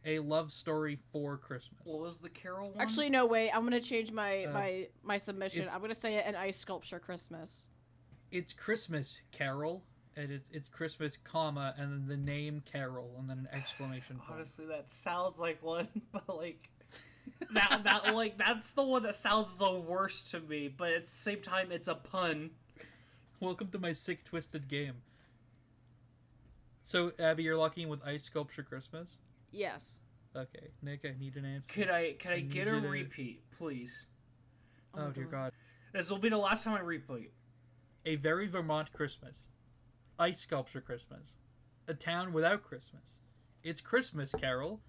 A Love Story for Christmas. What was the Carol one? Actually, no, wait. I'm going to change my submission. I'm going to say An Ice Sculpture Christmas. It's Christmas, Carol. And it's Christmas, and then the name Carol, and then an exclamation point. Honestly, that sounds like one, but like... that's the one that sounds the worst to me, but at the same time it's a pun. Welcome to my sick twisted game. So Abby, you're locking in with Ice Sculpture Christmas? Yes. Okay, Nick, I need an answer. Could I get a repeat, please? Oh dear God. This will be the last time I repeat. A Very Vermont Christmas. Ice Sculpture Christmas. A Town Without Christmas. It's Christmas Carol.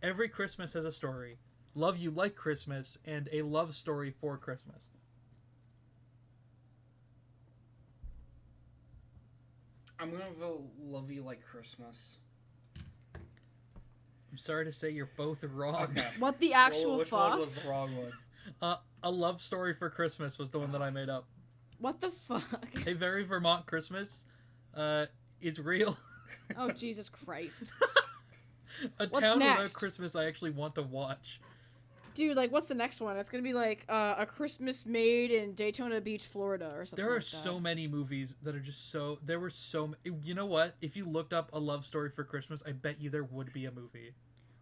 Every Christmas has a story. Love You Like Christmas, and A Love Story for Christmas. I'm gonna vote Love You Like Christmas. I'm sorry to say you're both wrong. Okay. What the actual which fuck? one was the wrong one? A Love Story for Christmas was the one that I made up. What the fuck? A Very Vermont Christmas is real. Oh, Jesus Christ. What's Town Without Christmas I actually want to watch. Dude, like, what's the next one? It's gonna be like A Christmas Made in Daytona Beach, Florida, or something. There are so many movies that are just so... There were so... You know what? If you looked up A Love Story for Christmas, I bet you there would be a movie.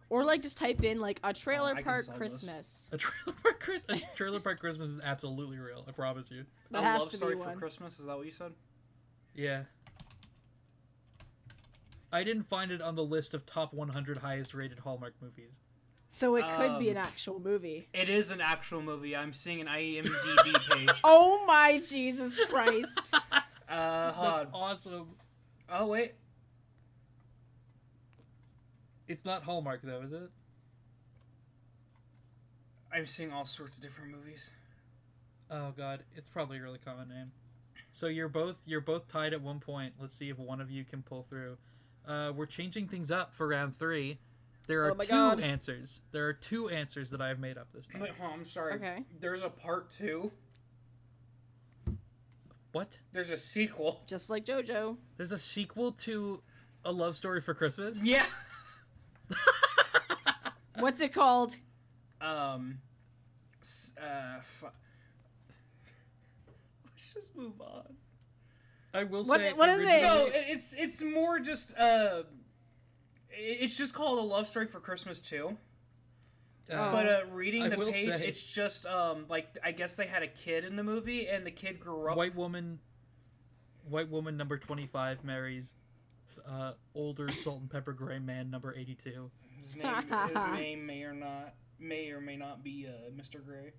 Or like just type in like a trailer I can park sell Christmas. A trailer park Christmas is absolutely real. I promise you. That a has love to story be for one. Christmas. Is that what you said? Yeah. I didn't find it on the list of top 100 highest rated Hallmark movies. So it could be an actual movie. It is an actual movie. I'm seeing an IMDb page. Oh my Jesus Christ. That's awesome. Oh, wait. It's not Hallmark, though, is it? I'm seeing all sorts of different movies. Oh, God. It's probably a really common name. So you're both tied at 1 point. Let's see if one of you can pull through. We're changing things up for round 3. There are two answers. There are 2 answers that I have made up this time. Wait, I'm sorry. Okay. There's a part 2. What? There's a sequel. Just like JoJo. There's a sequel to A Love Story for Christmas? Yeah. What's it called? Let's just move on. I will What- say. what is it? No, it's more just it's just called A Love Story for Christmas 2. But reading I the will page, say- it's just like I guess they had a kid in the movie, and the kid grew up. White woman number 25 marries older salt and pepper gray man number 82. His name may or may not be Mr. Gray.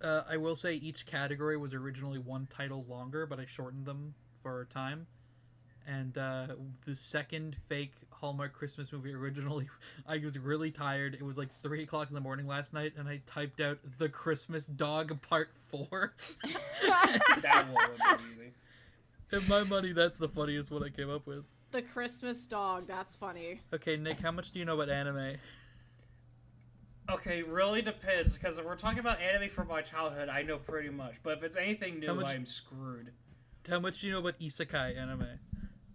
I will say each category was originally one title longer, but I shortened them for time. And the second fake Hallmark Christmas movie originally, I was really tired. It was like 3 o'clock in the morning last night, and I typed out The Christmas Dog Part 4. That one would be easy. In my money, that's the funniest one I came up with. The Christmas Dog. That's funny. Okay, Nick, how much do you know about anime? Okay, really depends, because if we're talking about anime from my childhood, I know pretty much. But if it's anything new, I'm screwed. How much do you know about isekai anime?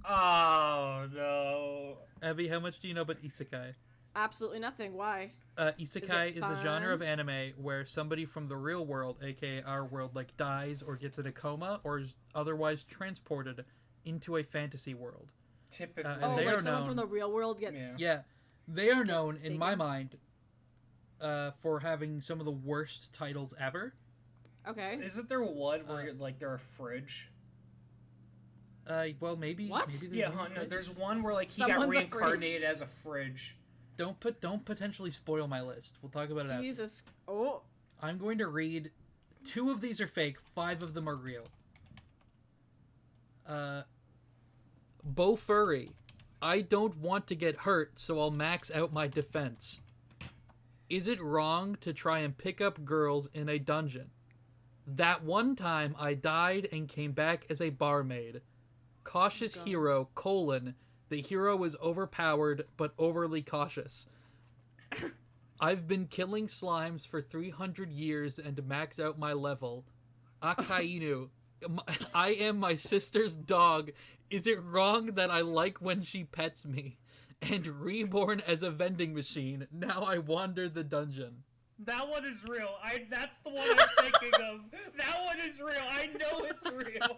Oh, no. Abby, how much do you know about isekai? Absolutely nothing. Why? Isekai is a genre fun? of anime where somebody from the real world, aka our world, like dies or gets in a coma or is otherwise transported into a fantasy world. Typically. And they like are someone known from the real world gets... Yeah, they are known, in taken. my mind, for having some of the worst titles ever. Okay. Isn't there one where like they're a fridge? Well, maybe. What? Maybe Yeah, no, there's one where like he Someone's got a reincarnated as a fridge. Don't potentially spoil my list. We'll talk about it after. Jesus. Oh. I'm going to read. 2 of these are fake. 5 of them are real. Bo Furry. I don't want to get hurt, so I'll max out my defense. Is it wrong to try and pick up girls in a dungeon? That one time I died and came back as a barmaid. Cautious hero, the hero is overpowered but overly cautious. I've been killing slimes for 300 years and max out my level. Akainu, I am my sister's dog. Is it wrong that I like when she pets me? And reborn as a vending machine, now I wander the dungeon. That one is real. That's the one I'm thinking of. That one is real. I know it's real.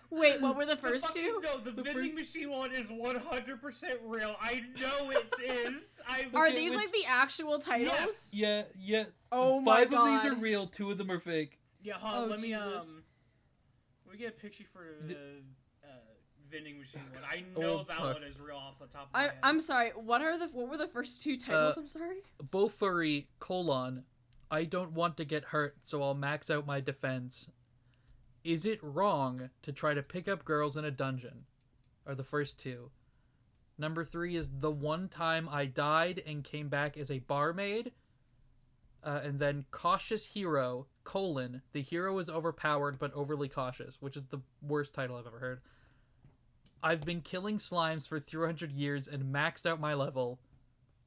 Wait, what were the first 2? No, the vending machine one is 100% real. I know it is. Are these like the actual titles? Yes. Yeah. Oh my 5 God. of these are real, 2 of them are fake. Yeah, Oh, let Jesus. me get a picture for the vending machine one. I know that one is real off the top of my head. I'm sorry. What were the first 2 titles? I'm sorry. Bo Furry, I don't want to get hurt, so I'll max out my defense. Is it wrong to try to pick up girls in a dungeon? Are the first 2. Number 3 is the one time I died and came back as a barmaid. And then cautious hero, the hero is overpowered but overly cautious, which is the worst title I've ever heard. I've been killing slimes for 300 years and maxed out my level.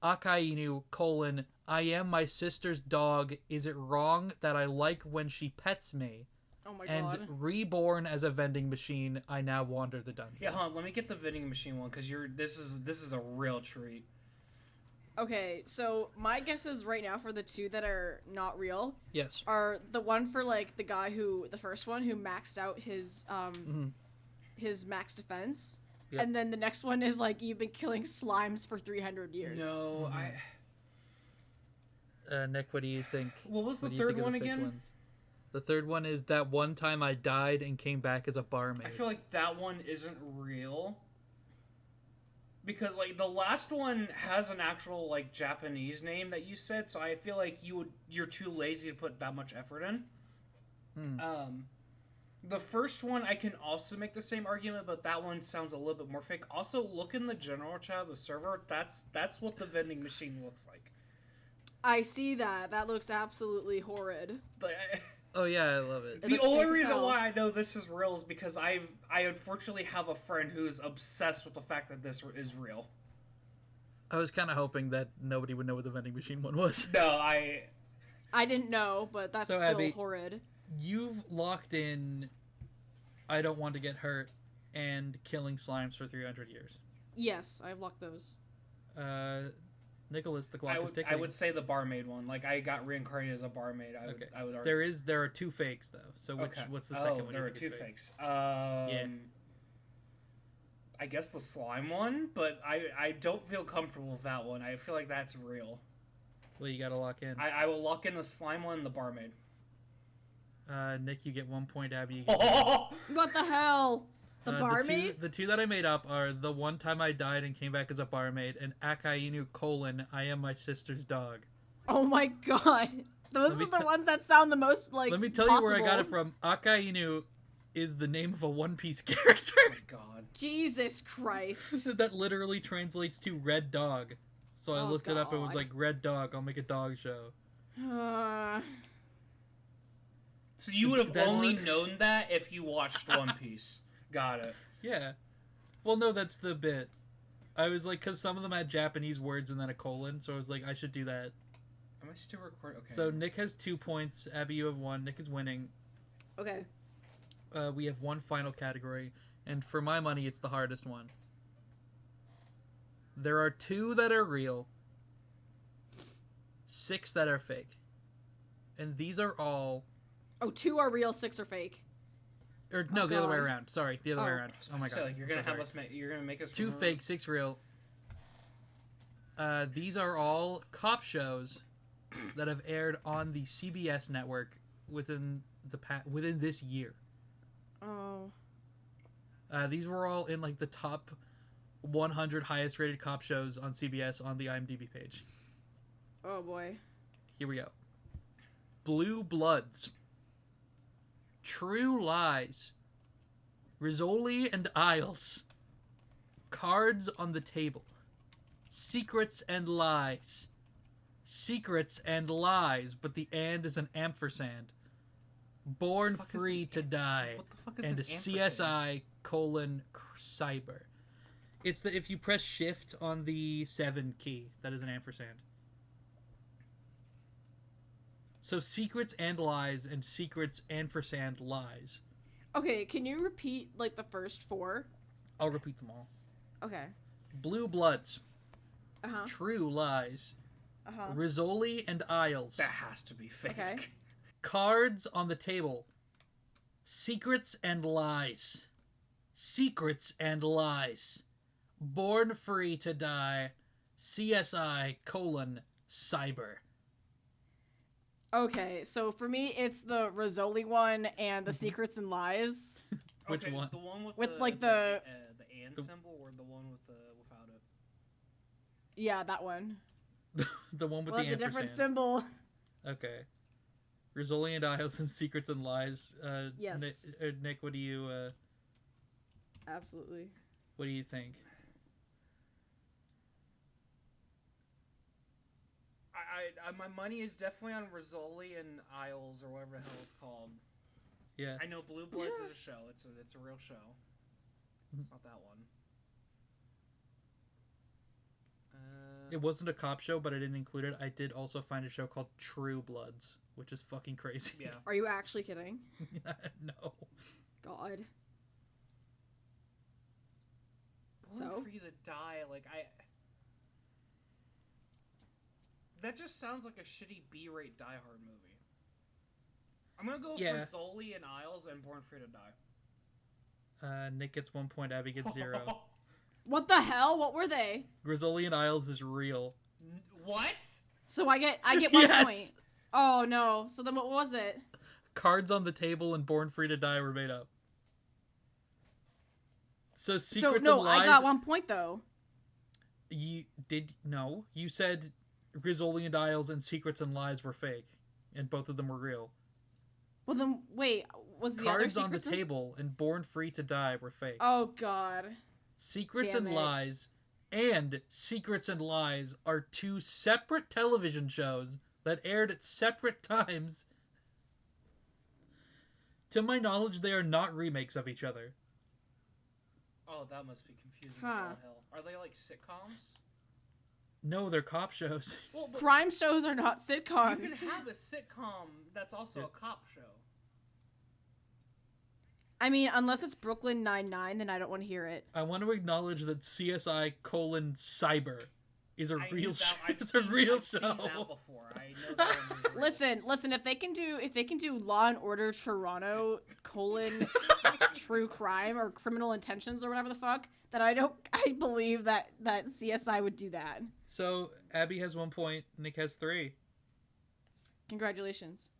Akainu, I am my sister's dog. Is it wrong that I like when she pets me? Oh my And God. reborn as a vending machine, I now wander the dungeon. Yeah, let me get the vending machine one because this is a real treat. Okay, so my guesses right now for the 2 that are not real Yes. are the one for like the first one who maxed out his his max defense, Yep. And then the next one is like, you've been killing slimes for 300 years. No, Nick, what do you think? What was the What do you third think of one the fake again? ones? The third one is that one time I died and came back as a barmaid. I feel like that one isn't real. Because, like, the last one has an actual, like, Japanese name that you said, so I feel like you're too lazy to put that much effort in. The first one, I can also make the same argument, but that one sounds a little bit more fake. Also, look in the general chat of the server. That's what the vending machine looks like. I see that. That looks absolutely horrid. But Oh yeah, I love it. the only reason why I know this is real is because I unfortunately have a friend who's obsessed with the fact that this is real. I was kind of hoping that nobody would know what the vending machine one was. No, I didn't know, but that's So, still Abby, horrid. You've locked in I don't want to get hurt and killing slimes for 300 years. Yes, I've locked those. Nicholas, the clock is ticking. I would say the barmaid one. Like, I got reincarnated as a barmaid. I would argue. There are two fakes though. So what's the second one? There are two fakes. Yeah. I guess the slime one, but I don't feel comfortable with that one. I feel like that's real. Well, you gotta lock in. I will lock in the slime one and the barmaid. Nick, you get 1 point. Abby, you get What the hell? The barmaid? The two that I made up are the one time I died and came back as a barmaid, and Akainu : I am my sister's dog. Oh my god. Those are the ones that sound the most like Let me tell you where I got it from. Akainu is the name of a One Piece character. Oh my god. Jesus Christ. That literally translates to red dog. So I looked it up and was like, red dog, I'll make a dog show. So you would have only known that if you watched One Piece. Got it. Yeah. Well, no, that's the bit. I was like, because some of them had Japanese words and then a colon, so I was like, I should do that. Am I still recording? Okay. So Nick has 2 points. Abby, you have 1. Nick is winning. Okay. We have one final category, and for my money, it's the hardest one. There are 2 that are real, 6 that are fake. And these are all... Oh, 2 are real, 6 are fake. Or no, the other way around. Sorry, the other way around. Oh my god. Like, you're gonna make us 2 fake, 6 real. These are all cop shows that have aired on the CBS network within this year. Oh. These were all in like the top 100 highest rated cop shows on CBS on the IMDb page. Oh boy. Here we go. Blue Bloods, True Lies, Rizzoli and Isles, Cards on the Table, Secrets and Lies, Secrets and Lies, but the and is an ampersand, Born Free to Die, and CSI : Cyber. It's the if you press shift on the 7 key, that is an ampersand. So Secrets and Lies and Secrets ampersand Lies. Okay, can you repeat like the first 4? I'll repeat them all. Okay. Blue Bloods, Uh-huh. True Lies, Uh-huh. Rizzoli and Isles. That has to be fake. Okay. Cards on the Table, Secrets and Lies, Secrets and Lies, Born Free to Die, CSI : Cyber. Okay, so for me, it's the Rizzoli one and the Secrets and Lies. Which one? The one with the, like the and symbol, or the one without it? Yeah, that one. The one with Well, the the different ampersand. symbol. Okay. Rizzoli and Isles and Secrets and Lies. Yes. Nick, what do you Absolutely. what do you think? My money is definitely on Rizzoli and Isles, or whatever the hell it's called. Yeah. I know Blue Bloods is a show. It's a real show. It's not that one. It wasn't a cop show, but I didn't include it. I did also find a show called True Bloods, which is fucking crazy. Yeah. Are you actually kidding? No. God. Born Free to Die, like that just sounds like a shitty B-rate Die Hard movie. I'm gonna go with Rizzoli and Isles and Born Free to Die. Nick gets 1 point, Abby gets 0. What the hell? What were they? Grizzolian Isles is real. What? So I get 1 point. Oh no. So then what was it? Cards on the Table and Born Free to Die were made up. So Secrets and Lies. I got 1 point though. You said Grizzolian Isles and Secrets and Lies were fake, and both of them were real. Well then, wait, was the Cards other on the Table and Born Free to Die were fake. Oh god. Secrets and Lies and Secrets and Lies are two separate television shows that aired at separate times. To my knowledge, they are not remakes of each other. Oh, that must be confusing as all hell. Are they like sitcoms? No, they're cop shows. Well, crime shows are not sitcoms. You can have a sitcom that's also a cop show. I mean, unless it's Brooklyn Nine-Nine, then I don't want to hear it. I want to acknowledge that CSI: Cyber is a real show. It's a real show. show. I've seen that before. I know that one is real. Listen. If they can do Law and Order Toronto : True Crime or Criminal Intentions or whatever the fuck, then I believe that CSI would do that. So Abby has 1 point. Nick has 3. Congratulations.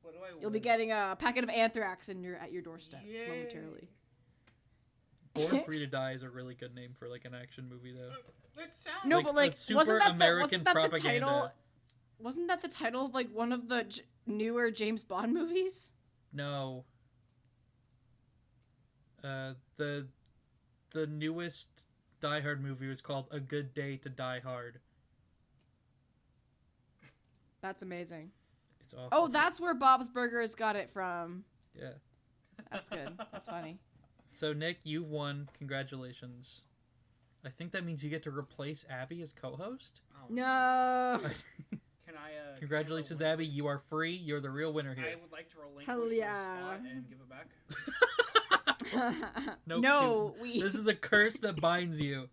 What do I win? You'll be getting a packet of anthrax at your doorstep momentarily. Born Free to Die is a really good name for like an action movie, though. It sounds No, like but like, super wasn't that American the propaganda. title? Wasn't that the title of like one of the newer James Bond movies? No. The newest Die Hard movie was called A Good Day to Die Hard. That's amazing. It's awful. Oh, that's where Bob's Burgers got it from. Yeah. That's good. That's funny. So Nick, you've won. Congratulations. I think that means you get to replace Abby as co-host. Oh, No. Can I? Congratulations, Abby. You are free. You're the real winner here. I would like to relinquish Hell my yeah. spot and give it back. No, this is a curse that binds you.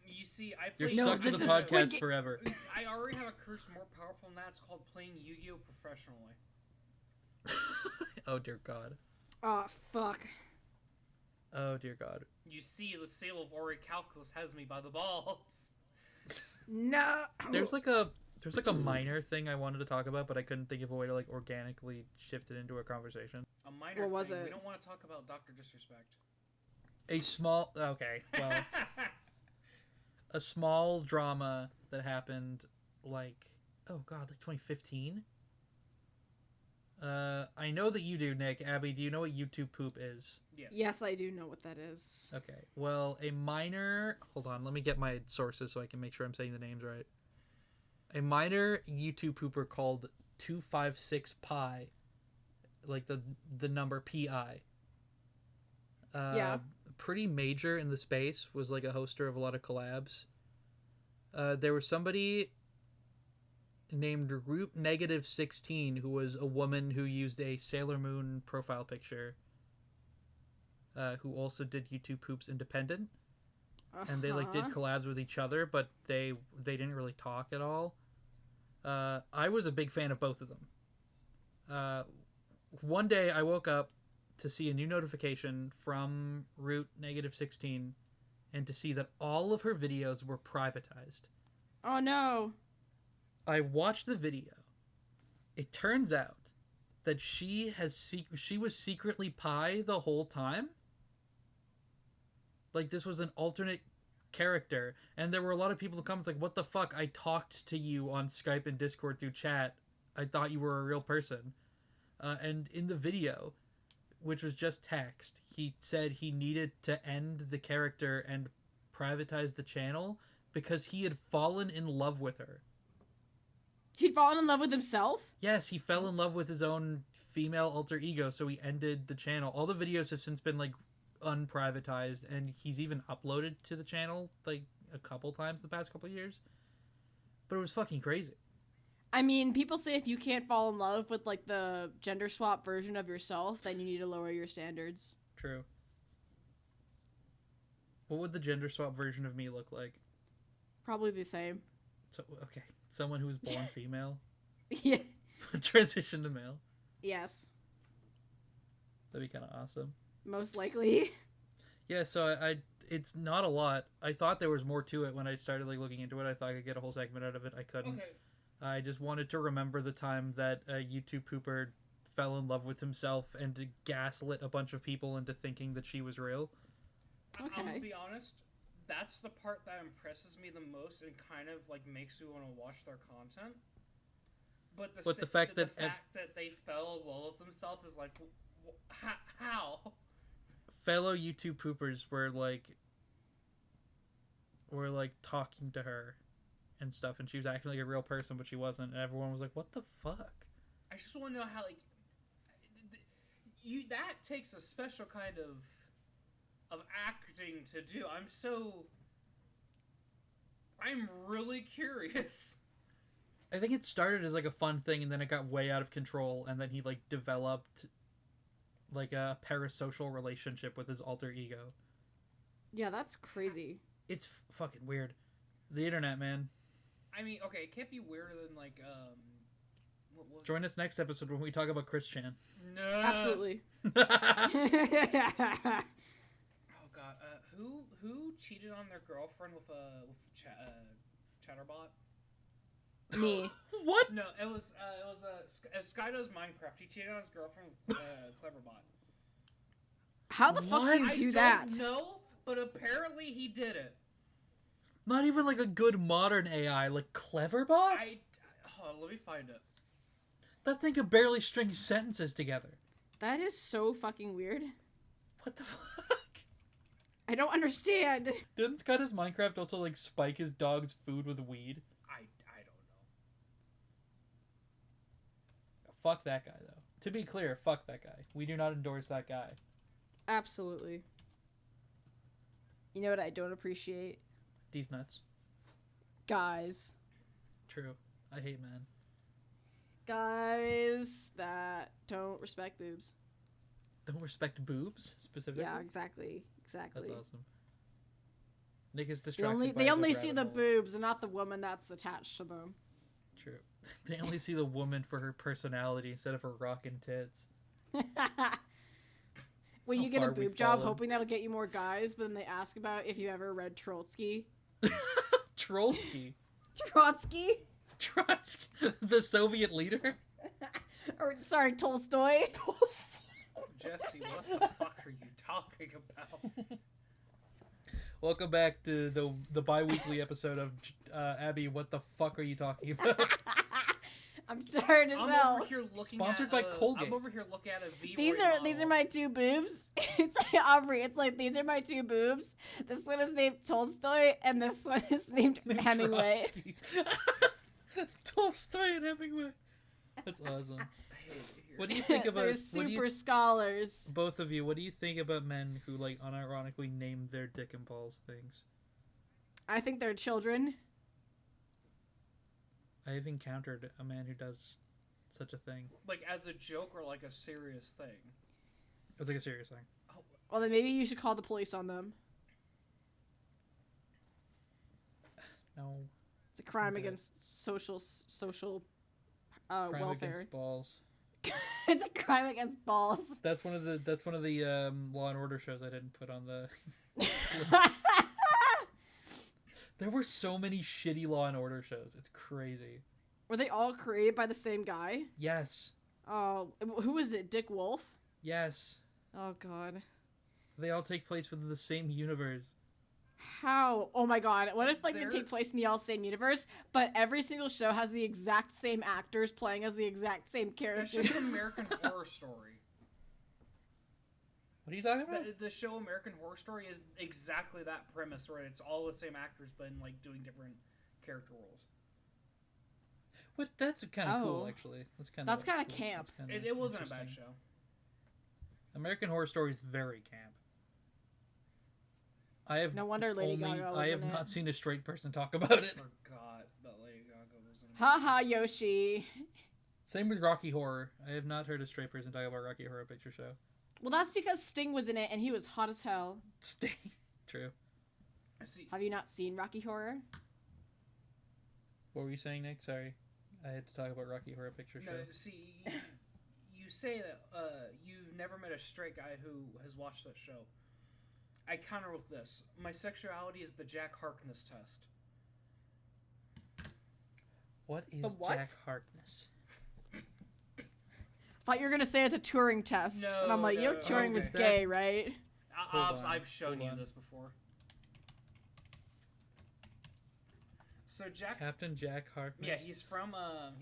You see, I You're play stuck to the podcast forever. I already have a curse more powerful than that. It's called playing Yu-Gi-Oh professionally. Oh dear God. Oh fuck. Oh dear God. You see, the sale of Orichalcos has me by the balls. No. There's like a minor thing I wanted to talk about, but I couldn't think of a way to like organically shift it into a conversation. A minor What was thing. it? We don't want to talk about Dr. Disrespect. A small drama that happened like 2015. I know that you do, Nick. Abby, do you know what YouTube poop is? Yes. Yes, I do know what that is. Okay. Well, hold on, let me get my sources so I can make sure I'm saying the names right. A minor YouTube pooper called 256pi, like the number pi. Yeah. Pretty major in the space, was like a hoster of a lot of collabs. There was somebody named Root Negative 16 who was a woman who used a Sailor Moon profile picture, who also did YouTube poops independent. And they like did collabs with each other, but they didn't really talk at all. I was a big fan of both of them. One day I woke up to see a new notification from Root Negative 16 and to see that all of her videos were privatized. Oh no. I watched the video. It turns out that she was secretly Pi the whole time. Like, this was an alternate character, and there were a lot of people in the comments like, what the fuck, I talked to you on Skype and Discord through chat. I thought you were a real person. And in the video, which was just text, he said he needed to end the character and privatize the channel because he had fallen in love with her. He'd fallen in love with himself? Yes, he fell in love with his own female alter ego, so he ended the channel. All the videos have since been like unprivatized, and he's even uploaded to the channel like a couple times the past couple years. But it was fucking crazy. I mean, people say if you can't fall in love with like the gender swap version of yourself, then you need to lower your standards. True. What would the gender swap version of me look like? Probably the same. So, okay, someone who was born female, Yeah. transition to male. Yes. That'd be kind of awesome. Most likely. Yeah, so it's not a lot. I thought there was more to it when I started like looking into it. I thought I could get a whole segment out of it. I couldn't. Okay. I just wanted to remember the time that a YouTube pooper fell in love with himself and gaslit a bunch of people into thinking that she was real. Okay. I'm gonna be honest. That's the part that impresses me the most and kind of like makes me want to watch their content. But the fact that they fell in love with themselves is like, how? Fellow YouTube poopers were like talking to her and stuff, and she was acting like a real person, but she wasn't, and everyone was like, "What the fuck?" I just want to know how, like, that takes a special kind of acting to do. I'm really curious. I think it started as like a fun thing, and then it got way out of control, and then he like developed like a parasocial relationship with his alter ego. Yeah, that's crazy. It's fucking weird. The internet, man. I mean, okay, it can't be weirder than like Join us next episode when we talk about Chris Chan. No. Absolutely. Oh god, who cheated on their girlfriend with Chatterbot? Me. What? No, it was Skydo's Minecraft. He cheated on his girlfriend with Cleverbot. How the fuck do you do that? I don't know, but apparently he did it. Not even like a good modern AI, like Cleverbot? Hold on, let me find it. That thing could barely string sentences together. That is so fucking weird. What the fuck? I don't understand. Didn't Skydo's Minecraft also like spike his dog's food with weed? I don't know. Fuck that guy, though. To be clear, fuck that guy. We do not endorse that guy. Absolutely. You know what I don't appreciate? These nuts. Guys. True. I hate men. Guys that don't respect boobs. Don't respect boobs, specifically? Yeah, exactly. Exactly. That's awesome. Nick is distracted They only see the boobs and not the woman that's attached to them. True. They only see the woman for her personality instead of her rockin' tits. When you get a boob job, hoping that'll get you more guys, but then they ask about if you ever read Trotsky. Trotsky? Trotsky? Trotsky? The Soviet leader? Or, sorry, Tolstoy. Jesse, what the fuck are you talking about? Welcome back to the bi-weekly episode of Abby, what the fuck are you talking about? I'm tired as hell. I'm over here looking Sponsored by Colgate. I'm over here looking at a V. These are my two boobs. It's like Aubrey. It's like these are my two boobs. This one is named Tolstoy, and this one is named Hemingway. Tolstoy and Hemingway. That's awesome. What do you think about? They're super scholars. Both of you. What do you think about men who like unironically name their dick and balls things? I think they're children. I have encountered a man who does such a thing. Like as a joke or like a serious thing? It's like a serious thing. Oh. Well, then maybe you should call the police on them. No. It's a crime against social crime welfare. Against balls. It's a crime against balls. That's one of the Law and Order shows I didn't put on the. There were so many shitty Law and Order shows. It's crazy. Were they all created by the same guy? Yes. Oh, who is it? Dick Wolf? Yes. Oh god. They all take place within the same universe. How? Oh my god. What if like they take place in the all same universe, but every single show has the exact same actors playing as the exact same characters? That's just American Horror Story. What are you talking about? The show American Horror Story is exactly that premise, where it's all the same actors but in like doing different character roles. What? That's kind of cool, actually. That's kind of cool. Camp. It wasn't a bad show. American Horror Story is very camp. No wonder Lady Gaga was I have in not it. seen a straight person talk about it. Forgot that Lady Gaga was in it. Haha, Yoshi. Same with Rocky Horror. I have not heard a straight person talk about Rocky Horror Picture Show. Well, that's because Sting was in it and he was hot as hell. Sting. True. Have you not seen Rocky Horror? What were you saying, Nick? Sorry. I had to talk about Rocky Horror Picture Show. No, see, you say that you've never met a straight guy who has watched that show. I counter with this. My sexuality is the Jack Harkness test. What is Jack Harkness? Thought you were gonna say it's a Turing test, and I'm like, Turing was gay, right? I've shown you this before. So Captain Jack Harkness. Yeah, he's from Doctor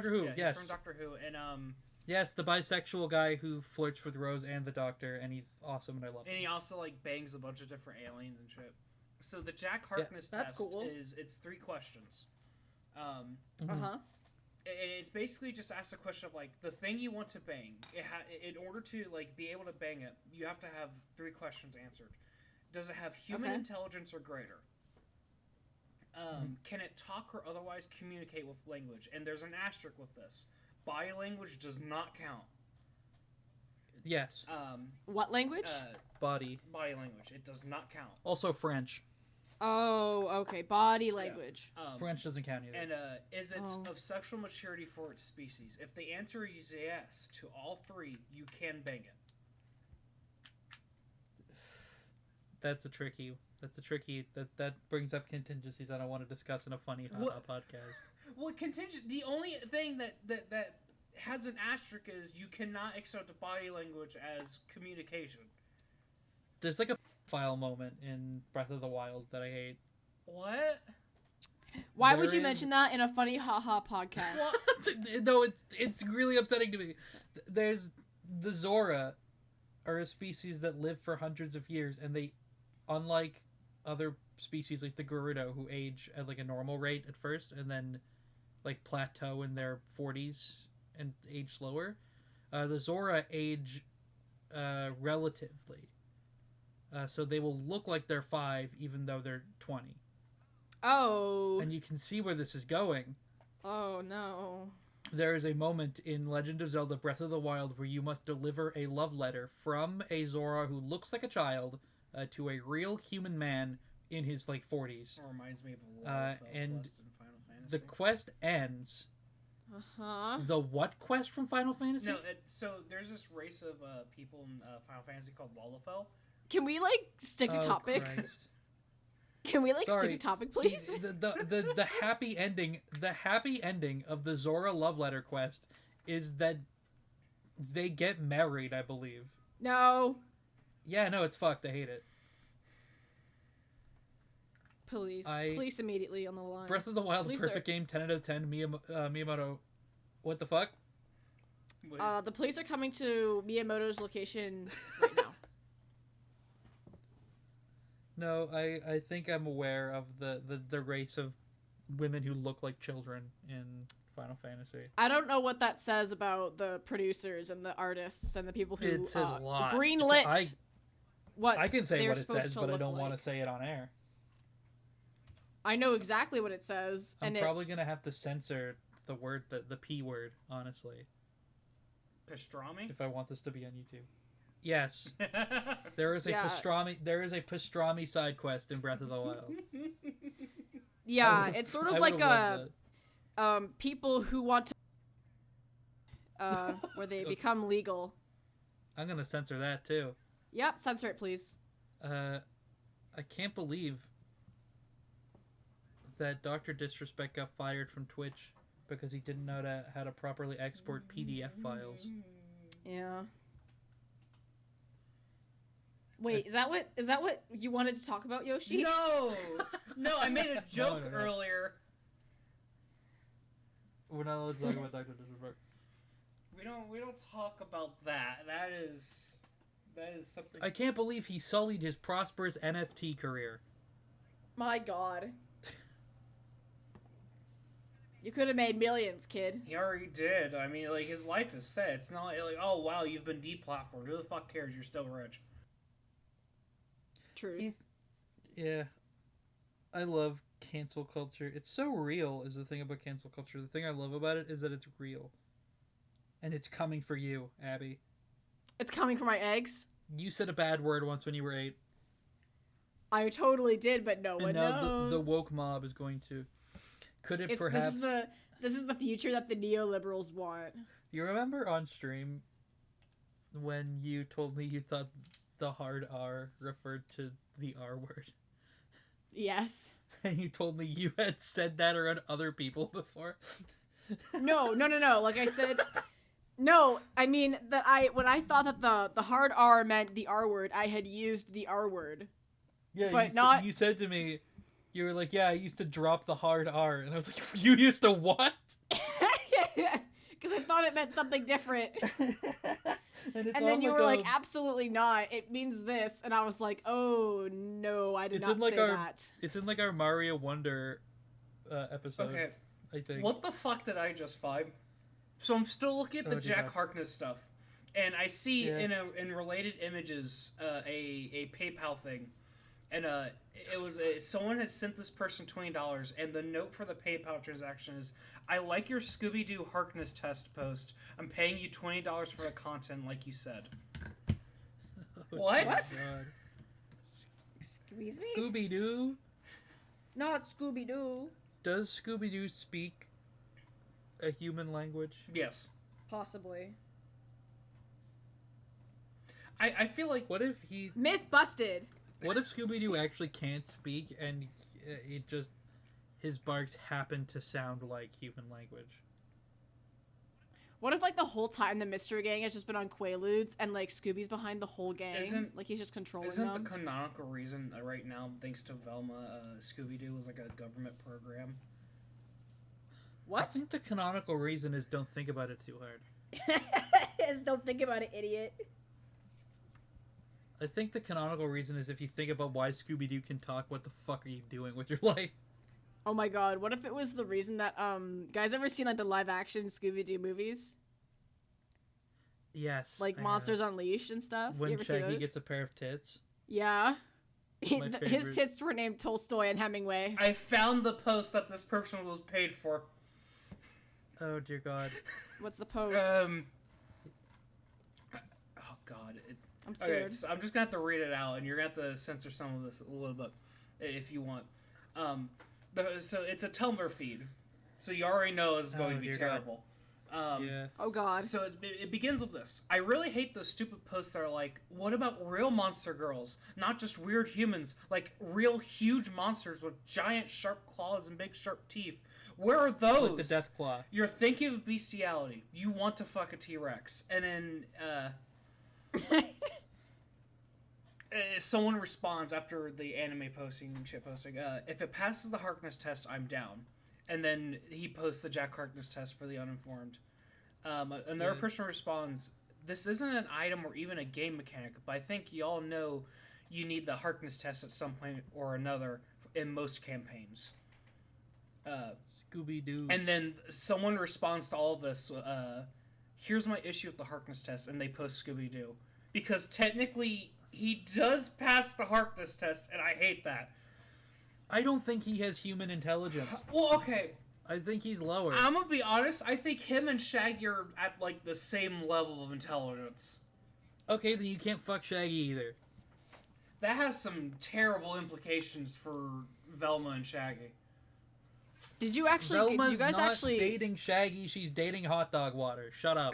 Who. Yeah, yes, he's from Doctor Who, and yes, the bisexual guy who flirts with Rose and the Doctor, and he's awesome, and I love him. And he also like bangs a bunch of different aliens and shit. So the Jack Harkness test is 3 questions. It's basically just ask a question of like the thing you want to bang. In order to like be able to bang it, you have to have 3 questions answered. Does it have human intelligence or greater? Can it talk or otherwise communicate with language? And there's an asterisk with this. Body language does not count. Yes. What language? Body language. It does not count. Also French. Oh, okay. Body language. Yeah. French doesn't count either. And is it of sexual maturity for its species? If the answer is yes to all 3, you can bang it. That's a tricky. That brings up contingencies I don't want to discuss in a funny podcast. Well, the only thing that has an asterisk is you cannot accept body language as communication. There's like a file moment in Breath of the Wild that I hate. What? Why would you mention that in a funny haha podcast? No, it's really upsetting to me. There's the Zora are a species that live for hundreds of years, and they, unlike other species like the Gerudo who age at like a normal rate at first and then like plateau in their 40s and age slower, the Zora age relatively. So they will look like they're 5 even though they're 20. Oh. And you can see where this is going. Oh, no. There is a moment in Legend of Zelda Breath of the Wild where you must deliver a love letter from a Zora who looks like a child to a real human man in his like 40s. It reminds me of a lot of and quest in Final Fantasy. The quest ends. The what quest from Final Fantasy? No, so there's this race of people in Final Fantasy called Lalafell. Can we like stick to topic? Christ. Can we like stick to topic, please? The happy ending. The happy ending of the Zora love letter quest is that they get married, I believe. No. Yeah, no, it's fucked. I hate it. Police immediately on the line. Breath of the Wild, perfect game, 10 out of 10. Miyamoto, what the fuck? The police are coming to Miyamoto's location right now. No, I think I'm aware of the race of women who look like children in Final Fantasy. I don't know what that says about the producers and the artists and the people who it says a lot. Greenlit. What I can say what it says, but I don't want to say it on air. I know exactly what it says. I'm probably going to have to censor the word, the P word, honestly. Pastrami? If I want this to be on YouTube. Yes. There is a pastrami side quest in Breath of the Wild. Yeah, it's sort of like people who want to where they become legal. I'm going to censor that too. Yep, censor it please. I can't believe that Dr. Disrespect got fired from Twitch because he didn't know how to properly export PDF files. Yeah. Wait, is that what you wanted to talk about, Yoshi? No, I made a joke earlier. We're not allowed to talk about Dr. Disrespect. We don't talk about that. That is something. I can't believe he sullied his prosperous NFT career. My God. You could have made millions, kid. He already did. I mean, like, his life is set. It's not like, oh, wow, you've been deplatformed. Who the fuck cares? You're still rich. True. Yeah. I love cancel culture. It's so real is the thing about cancel culture. The thing I love about it is that it's real. And it's coming for you, Abby. It's coming for my eggs? You said a bad word once when you were 8. I totally did, but no one knows. And now the woke mob is going to... Could it perhaps... This is the future that the neoliberals want. You remember on stream when you told me you thought the hard R referred to the R word. Yes. And you told me you had said that around other people before. No. Like I said, no. I mean when I thought that the hard R meant the R word, I had used the R word. Yeah, but you said to me, you were like, yeah, I used to drop the hard R, and I was like, you used to what? Because I thought it meant something different. and then you were like, absolutely not. It means this. And I was like, oh, no, I did not say that. It's in, like, our Mario Wonder episode, Okay. I think. What the fuck did I just find? So I'm still looking at the Jack Harkness stuff. And I see in related images a PayPal thing. And it was someone had sent this person $20, and the note for the PayPal transaction is, I like your Scooby-Doo Harkness test post. I'm paying you $20 for the content, like you said. What? God. Excuse me? Scooby-Doo? Not Scooby-Doo. Does Scooby-Doo speak a human language? Yes. Possibly. I feel like... What if he... Myth busted. What if Scooby-Doo actually can't speak and it just... his barks happen to sound like human language? What if, like, the whole time the Mystery Gang has just been on Quaaludes and, like, Scooby's behind the whole gang? Like, he's just controlling them? Isn't the canonical reason right now, thanks to Velma, Scooby-Doo is, like, a government program? What? I think the canonical reason is don't think about it too hard. Is don't think about it, idiot. I think the canonical reason is if you think about why Scooby-Doo can talk, what the fuck are you doing with your life? Oh my god, what if it was the reason that, guys ever seen, like, the live-action Scooby-Doo movies? Yes. Like, Monsters Unleashed and stuff? When you ever see Shaggy those? gets a pair of tits? Yeah. My His tits were named Tolstoy and Hemingway. I found the post that this person was paid for. Oh, dear God. What's the post? Oh, God. I'm scared. Okay, so I'm just going to have to read it out, and you're going to have to censor some of this a little bit, if you want. So it's a Tumblr feed, so you already know it's going to be terrible. Yeah. Oh god. So it begins with this. I really hate those stupid posts that are like, what about real monster girls? Not just weird humans, like real huge monsters with giant sharp claws and big sharp teeth. Where are those? Like the Death Claw. You're thinking of bestiality. You want to fuck a T-Rex. And then, someone responds after the anime posting and shit posting, if it passes the Harkness test, I'm down. And then he posts the Jack Harkness test for the uninformed. Another person responds, this isn't an item or even a game mechanic, but I think y'all know you need the Harkness test at some point or another in most campaigns. Scooby-Doo. And then someone responds to all of this, here's my issue with the Harkness test, and they post Scooby-Doo. Because technically, he does pass the Harkness test, and I hate that. I don't think he has human intelligence. Well, okay. I think he's lower. I'm gonna be honest, I think him and Shaggy are at, like, the same level of intelligence. Okay, then you can't fuck Shaggy either. That has some terrible implications for Velma and Shaggy. Did you actually... Velma's did you guys not actually... dating Shaggy, she's dating hot dog water. Shut up.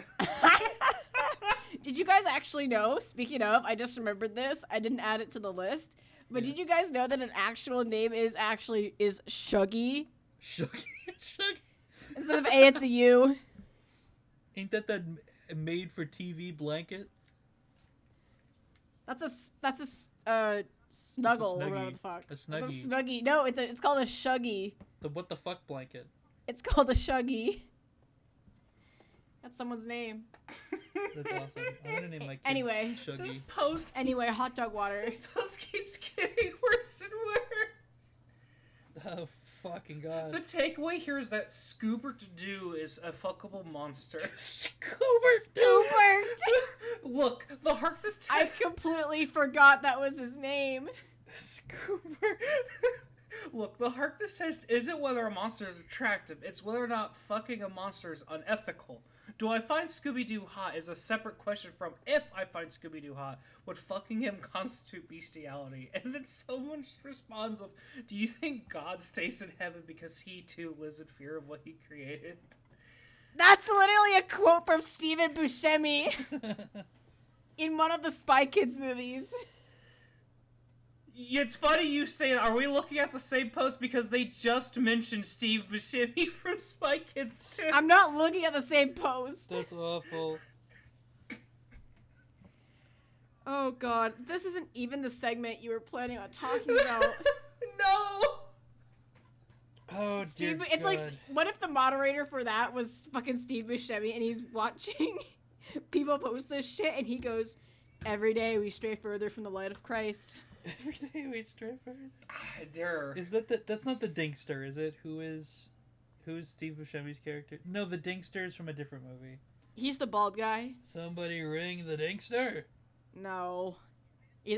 Did you guys actually know, speaking of, I just remembered this, I didn't add it to the list, but did you guys know that an actual name is Shuggy? Shuggy? Shuggy? Instead of A, it's a U. Ain't that made-for-TV blanket? That's a snuggle, or whatever the fuck. A snuggie. That's a snuggie. No, it's called a shuggy. The what the fuck blanket? It's called a shuggy. That's someone's name. That's awesome. I'm gonna name my kid Anyway. Shuggy. This post... Anyway, hot dog water. This post keeps getting worse and worse. Oh, fucking God. The takeaway here is that Scoober-Doo is a fuckable monster. Scoober-Doo! Look, the Harkness test... I completely forgot that was his name. Scoober. Look, the Harkness test isn't whether a monster is attractive, it's whether or not fucking a monster is unethical. Do I find Scooby-Doo hot is a separate question from if I find Scooby-Doo hot, would fucking him constitute bestiality? And then someone just responds of, do you think God stays in heaven because he too lives in fear of what he created? That's literally a quote from Stephen Buscemi. in one of the Spy Kids movies. It's funny you say that. Are we looking at the same post because they just mentioned Steve Buscemi from Spy Kids 2? I'm not looking at the same post. That's awful. Oh god, this isn't even the segment you were planning on talking about. No! Oh, Steve, dear it's God. like, what if the moderator for that was fucking Steve Buscemi and he's watching people post this shit and he goes, every day we stray further from the light of Christ. Every day we stray further. There. Is that that's not the Dinkster, is it? Who's Steve Buscemi's character? No, the Dinkster is from a different movie. He's the bald guy? Somebody ring the Dinkster. No.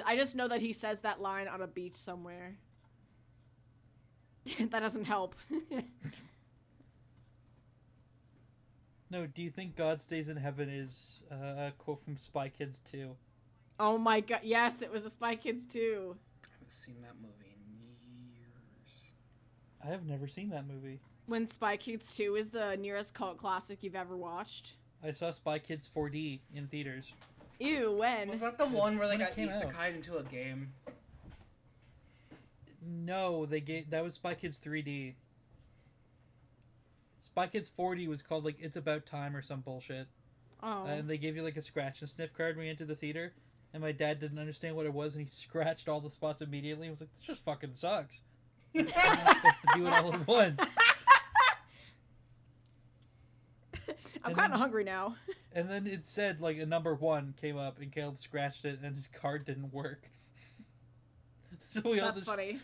I just know that he says that line on a beach somewhere. That doesn't help. No, do you think God Stays in Heaven is a quote from Spy Kids 2? Oh my god, yes, it was the Spy Kids 2. I haven't seen that movie in years. I have never seen that movie. When Spy Kids 2 is the nearest cult classic you've ever watched. I saw Spy Kids 4D in theaters. Ew, when? Was that the one where they When it got came out. isekai'd into a game? No, that was Spy Kids 3D. Spy Kids 4D was called like It's About Time or some bullshit. Oh. And they gave you like a scratch and sniff card when you entered the theater. And my dad didn't understand what it was, and he scratched all the spots immediately. He was like, "This just fucking sucks. I'm not supposed to do it all at once." I'm kind of hungry now. And then it said like a number 1 came up, and Caleb scratched it, and his card didn't work. So we all That's funny.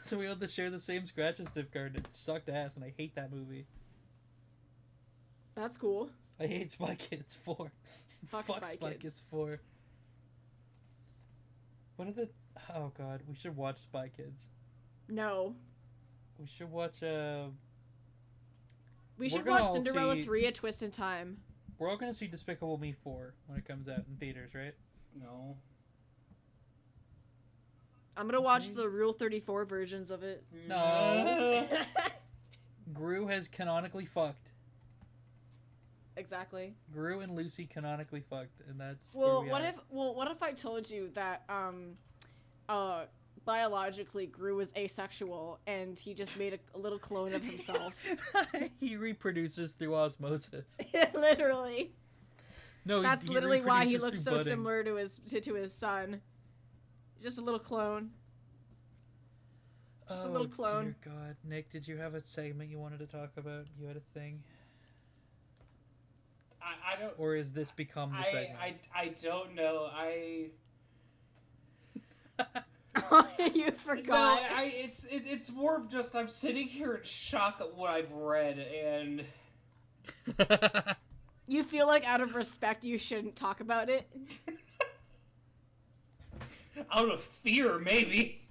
So we all had to share the same scratch and sniff card. And it sucked ass, and I hate that movie. That's cool. I hate Spy Kids 4. Fuck Spy Kids. 4. What are the... Oh, God. We should watch Spy Kids. No. We should watch, We should gonna watch all Cinderella see- 3, A Twist in Time. We're all gonna see Despicable Me 4 when it comes out in theaters, right? No. I'm gonna watch the Rule 34 versions of it. No. Gru has canonically fucked. Exactly. Gru and Lucy canonically fucked, and that's Well, where we are. what if I told you that biologically Gru was asexual and he just made a little clone of himself? He reproduces through osmosis. Literally. No, That's he literally why he reproduces looks through so budding. similar to his son. Just a little clone. Just a little clone. Dear God, Nick, did you have a segment you wanted to talk about? You had a thing, I don't. or is this become the segment? I don't know. You forgot. No, it's more of just I'm sitting here in shock at what I've read, and You feel like out of respect you shouldn't talk about it? out of fear, maybe.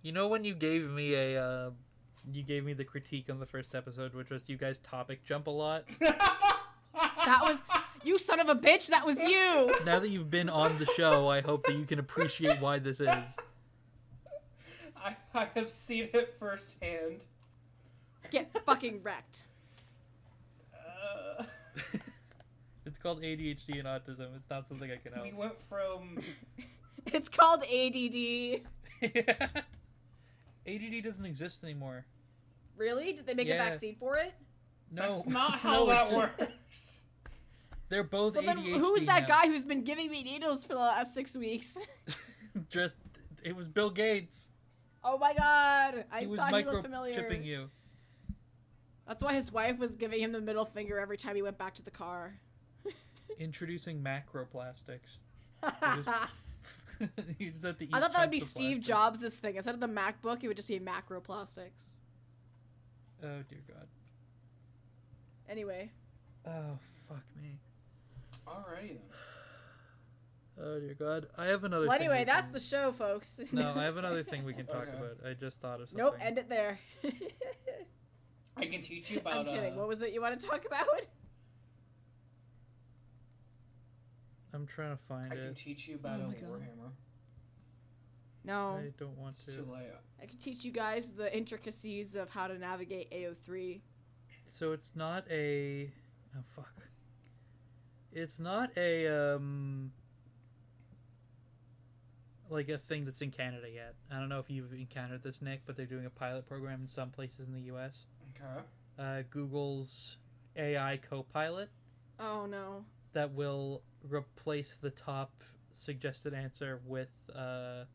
You know when you gave me the critique on the first episode, which was you guys topic jump a lot. That was you, son of a bitch. That was you. Now that you've been on the show, I hope that you can appreciate why this is. I have seen it firsthand. Get fucking wrecked. It's called ADHD and autism. It's not something I can help. We went from It's called ADD. ADD doesn't exist anymore. Really? Did they make a Yeah. vaccine for it? No, That's not how no, that it's just- works. They're both Well, then ADHD who's that now. guy who's been giving me needles for the last 6 weeks? Just, it was Bill Gates. Oh my god! I He was thought he looked familiar. microchipping you. That's why his wife was giving him the middle finger every time he went back to the car. Introducing macroplastics. You just have to eat I thought that would be chunks of Steve plastic. Jobs' thing. Instead of the MacBook, it would just be macroplastics. Oh dear God. Anyway. Oh fuck me. Alrighty then. Oh dear God. I have another. Well, thing anyway, we that's can- the show, folks. No, I have another thing we can talk Okay. about. I just thought of something. Nope, end it there. I can teach you I'm about. kidding. What was it you want to talk about? I'm trying to find I can it. teach you about Oh a my God. Warhammer. No. I don't want It's to. too late. I can teach you guys the intricacies of how to navigate AO3. So it's not a. Oh fuck. It's not a like a thing that's in Canada yet. I don't know if you've encountered this, Nick, but they're doing a pilot program in some places in the U.S. Okay. Google's AI Copilot. Oh no. That will replace the top suggested answer with an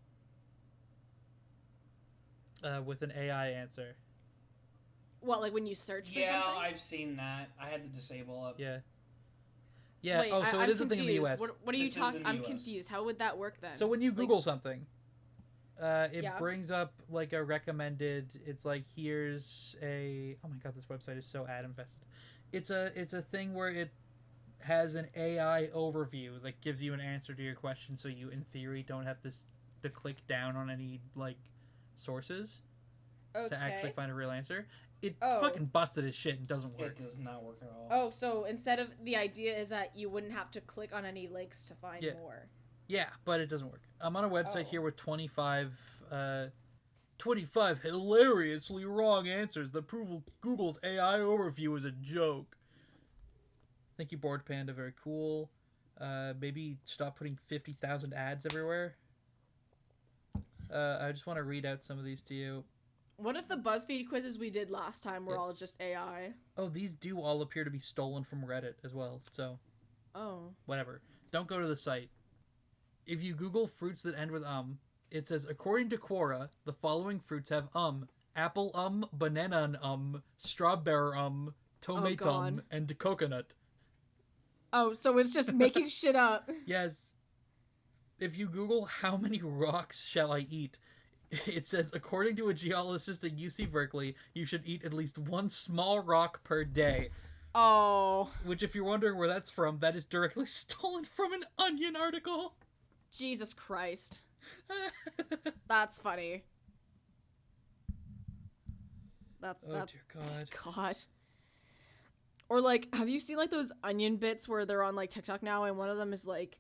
AI answer. What, like when you search for something? Yeah, I've seen that. I had to disable it. Yeah. Yeah. Wait, so I'm it is confused. a thing in the U.S. What are you talking? I'm confused. How would that work then? So when you Google something, it Yeah. brings up like a recommended. It's like here's a. Oh my god, this website is so ad infested. It's a thing where it has an AI overview that gives you an answer to your question, so you in theory don't have to click down on any like sources to actually find a real answer. It fucking busted his shit and doesn't work. It does not work at all. Oh, so instead of the idea is that you wouldn't have to click on any links to find more. Yeah, but it doesn't work. I'm on a website here with 25 hilariously wrong answers that prove Google's AI overview is a joke. Thank you, Board Panda. Very cool. Maybe stop putting 50,000 ads everywhere. I just want to read out some of these to you. What if the BuzzFeed quizzes we did last time were all just AI? Oh, these do all appear to be stolen from Reddit as well, so... Oh. Whatever. Don't go to the site. If you Google fruits that end with it says, according to Quora, the following fruits have apple banana strawberry tomato and coconut. Oh, so it's just making shit up. Yes. If you Google how many rocks shall I eat, it says, according to a geologist at UC Berkeley, you should eat at least one small rock per day. Oh. Which, if you're wondering where that's from, that is directly stolen from an Onion article. Jesus Christ. That's funny. That's dear God. God. Or like, have you seen like those Onion bits where they're on like TikTok now, and one of them is like,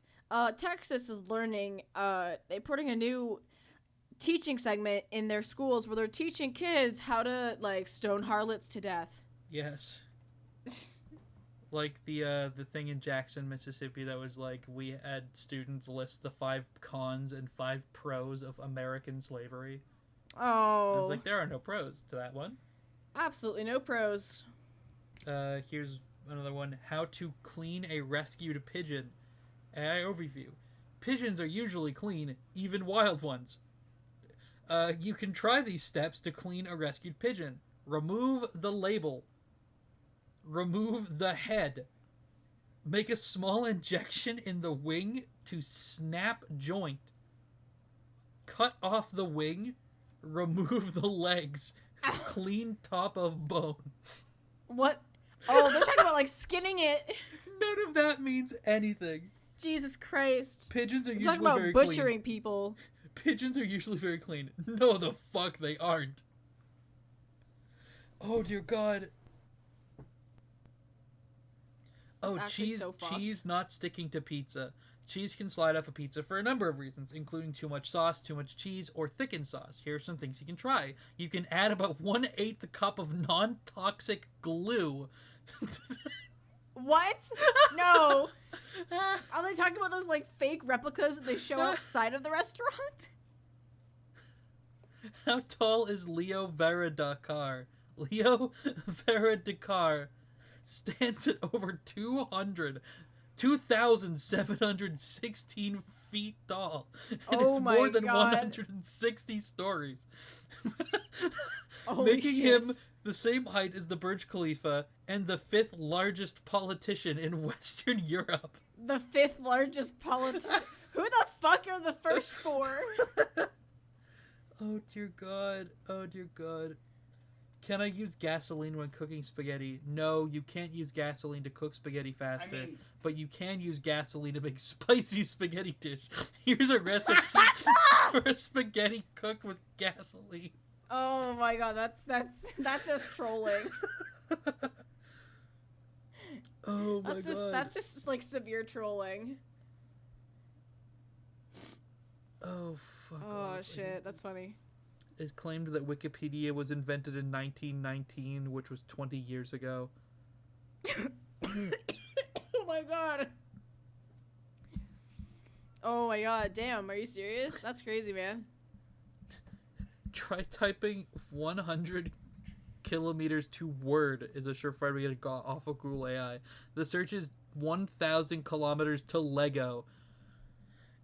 Texas is learning, they're putting a new teaching segment in their schools where they're teaching kids how to like stone harlots to death. Yes. Like the thing in Jackson, Mississippi that was like, we had students list the 5 cons and 5 pros of American slavery. Oh. And it's like, there are no pros to that one. Absolutely no pros. Here's another one. How to clean a rescued pigeon. AI overview. Pigeons are usually clean, even wild ones. You can try these steps to clean a rescued pigeon. Remove the label. Remove the head. Make a small injection in the wing to snap joint. Cut off the wing. Remove the legs. Clean top of bone. What? Oh, they're talking about like skinning it. None of that means anything. Jesus Christ. Pigeons are We're usually talking about very butchering clean. people. Pigeons are usually very clean. No, the fuck they aren't. Oh, dear God. Oh, cheese not sticking to pizza. Cheese can slide off a pizza for a number of reasons, including too much sauce, too much cheese, or thickened sauce. Here are some things you can try. You can add about 1/8 cup of non-toxic glue. What? No. Are they talking about those like fake replicas that they show outside of the restaurant? How tall is Leo Varadkar? Leo Varadkar stands at over 2,716 feet tall, and it's more than 160 stories, making him the same height as the Burj Khalifa and the 5th largest politician in Western Europe. The 5th largest politician? Who the fuck are the first 4? Oh dear God. Oh dear God. Can I use gasoline when cooking spaghetti? No, you can't use gasoline to cook spaghetti faster, but you can use gasoline to make spicy spaghetti dish. Here's a recipe for a spaghetti cooked with gasoline. Oh my God, that's just trolling. Oh my God. That's just like severe trolling. Oh fuck. Oh shit, that's funny. It claimed that Wikipedia was invented in 1919, which was 20 years ago. Oh my god. Oh my god, damn, are you serious? That's crazy, man. Try typing 100 kilometers to word is a surefire way to get off of Google AI. The search is 1,000 kilometers to Lego.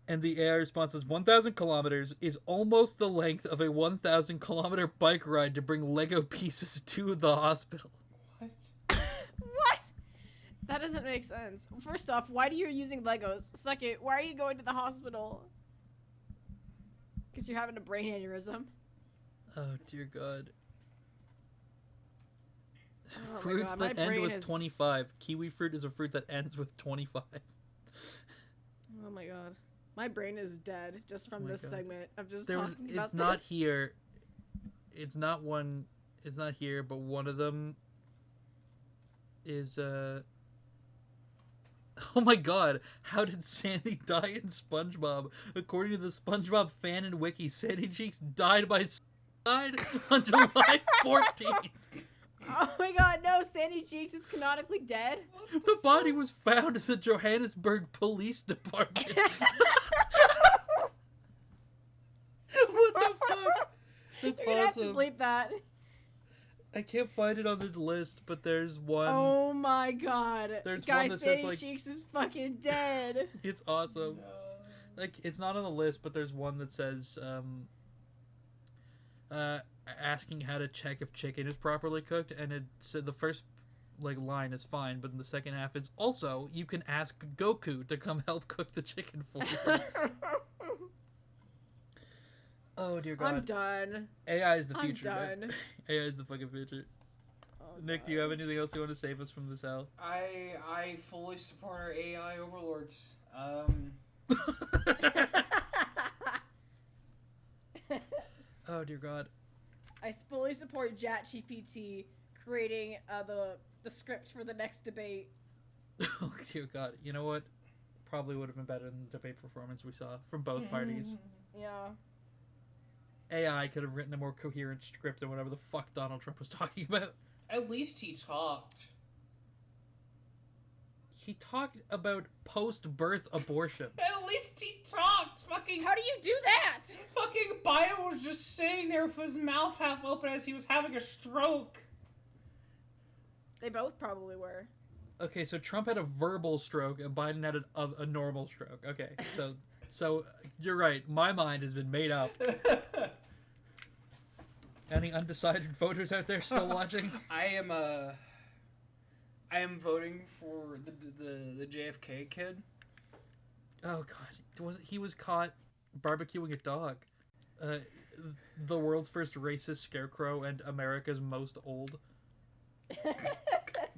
And the AI response is 1,000 kilometers is almost the length of a 1,000 kilometer bike ride to bring Lego pieces to the hospital. What? What? That doesn't make sense. First off, why do you using Legos? Second, why are you going to the hospital? Because you're having a brain aneurysm. Oh, dear God. Oh Fruits my God, that end with 25. Kiwi fruit is a fruit that ends with 25. Oh my god. My brain is dead just from this segment of just talking about this. It's not here. It's not here, but one of them is, Oh my god, how did Sandy die in SpongeBob? According to the SpongeBob fan and wiki, Sandy Cheeks died by suicide on July 14th. Oh my god, no, Sandy Cheeks is canonically dead. The body was found at the Johannesburg Police Department. What the fuck? That's You're gonna awesome. have to bleep that. I can't find it on this list, but there's one. Oh my god. There's Guys, one that Sandy says, like... Cheeks is fucking dead. It's awesome. No. Like, it's not on the list, but there's one that says, asking how to check if chicken is properly cooked, and it said the first, like, line is fine, but in the second half it's also, you can ask Goku to come help cook the chicken for you. Oh, dear God. I'm done. AI is the future. I'm done. AI is the fucking future. Oh, Nick, do you have anything else you want to save us from this hell? I fully support our AI overlords. Oh, dear God. I fully support ChatGPT creating the script for the next debate. Oh, dear God. You know what? Probably would have been better than the debate performance we saw from both parties. Yeah. AI could have written a more coherent script than whatever the fuck Donald Trump was talking about. At least he talked. He talked about post-birth abortion. At least he talked. Fucking. How do you do that? Fucking Biden was just sitting there with his mouth half open as he was having a stroke. They both probably were. Okay, so Trump had a verbal stroke and Biden had a normal stroke. Okay, so you're right. My mind has been made up. Any undecided voters out there still watching? I am voting for the JFK kid. Oh God, he was caught barbecuing a dog. The world's first racist scarecrow and America's most old.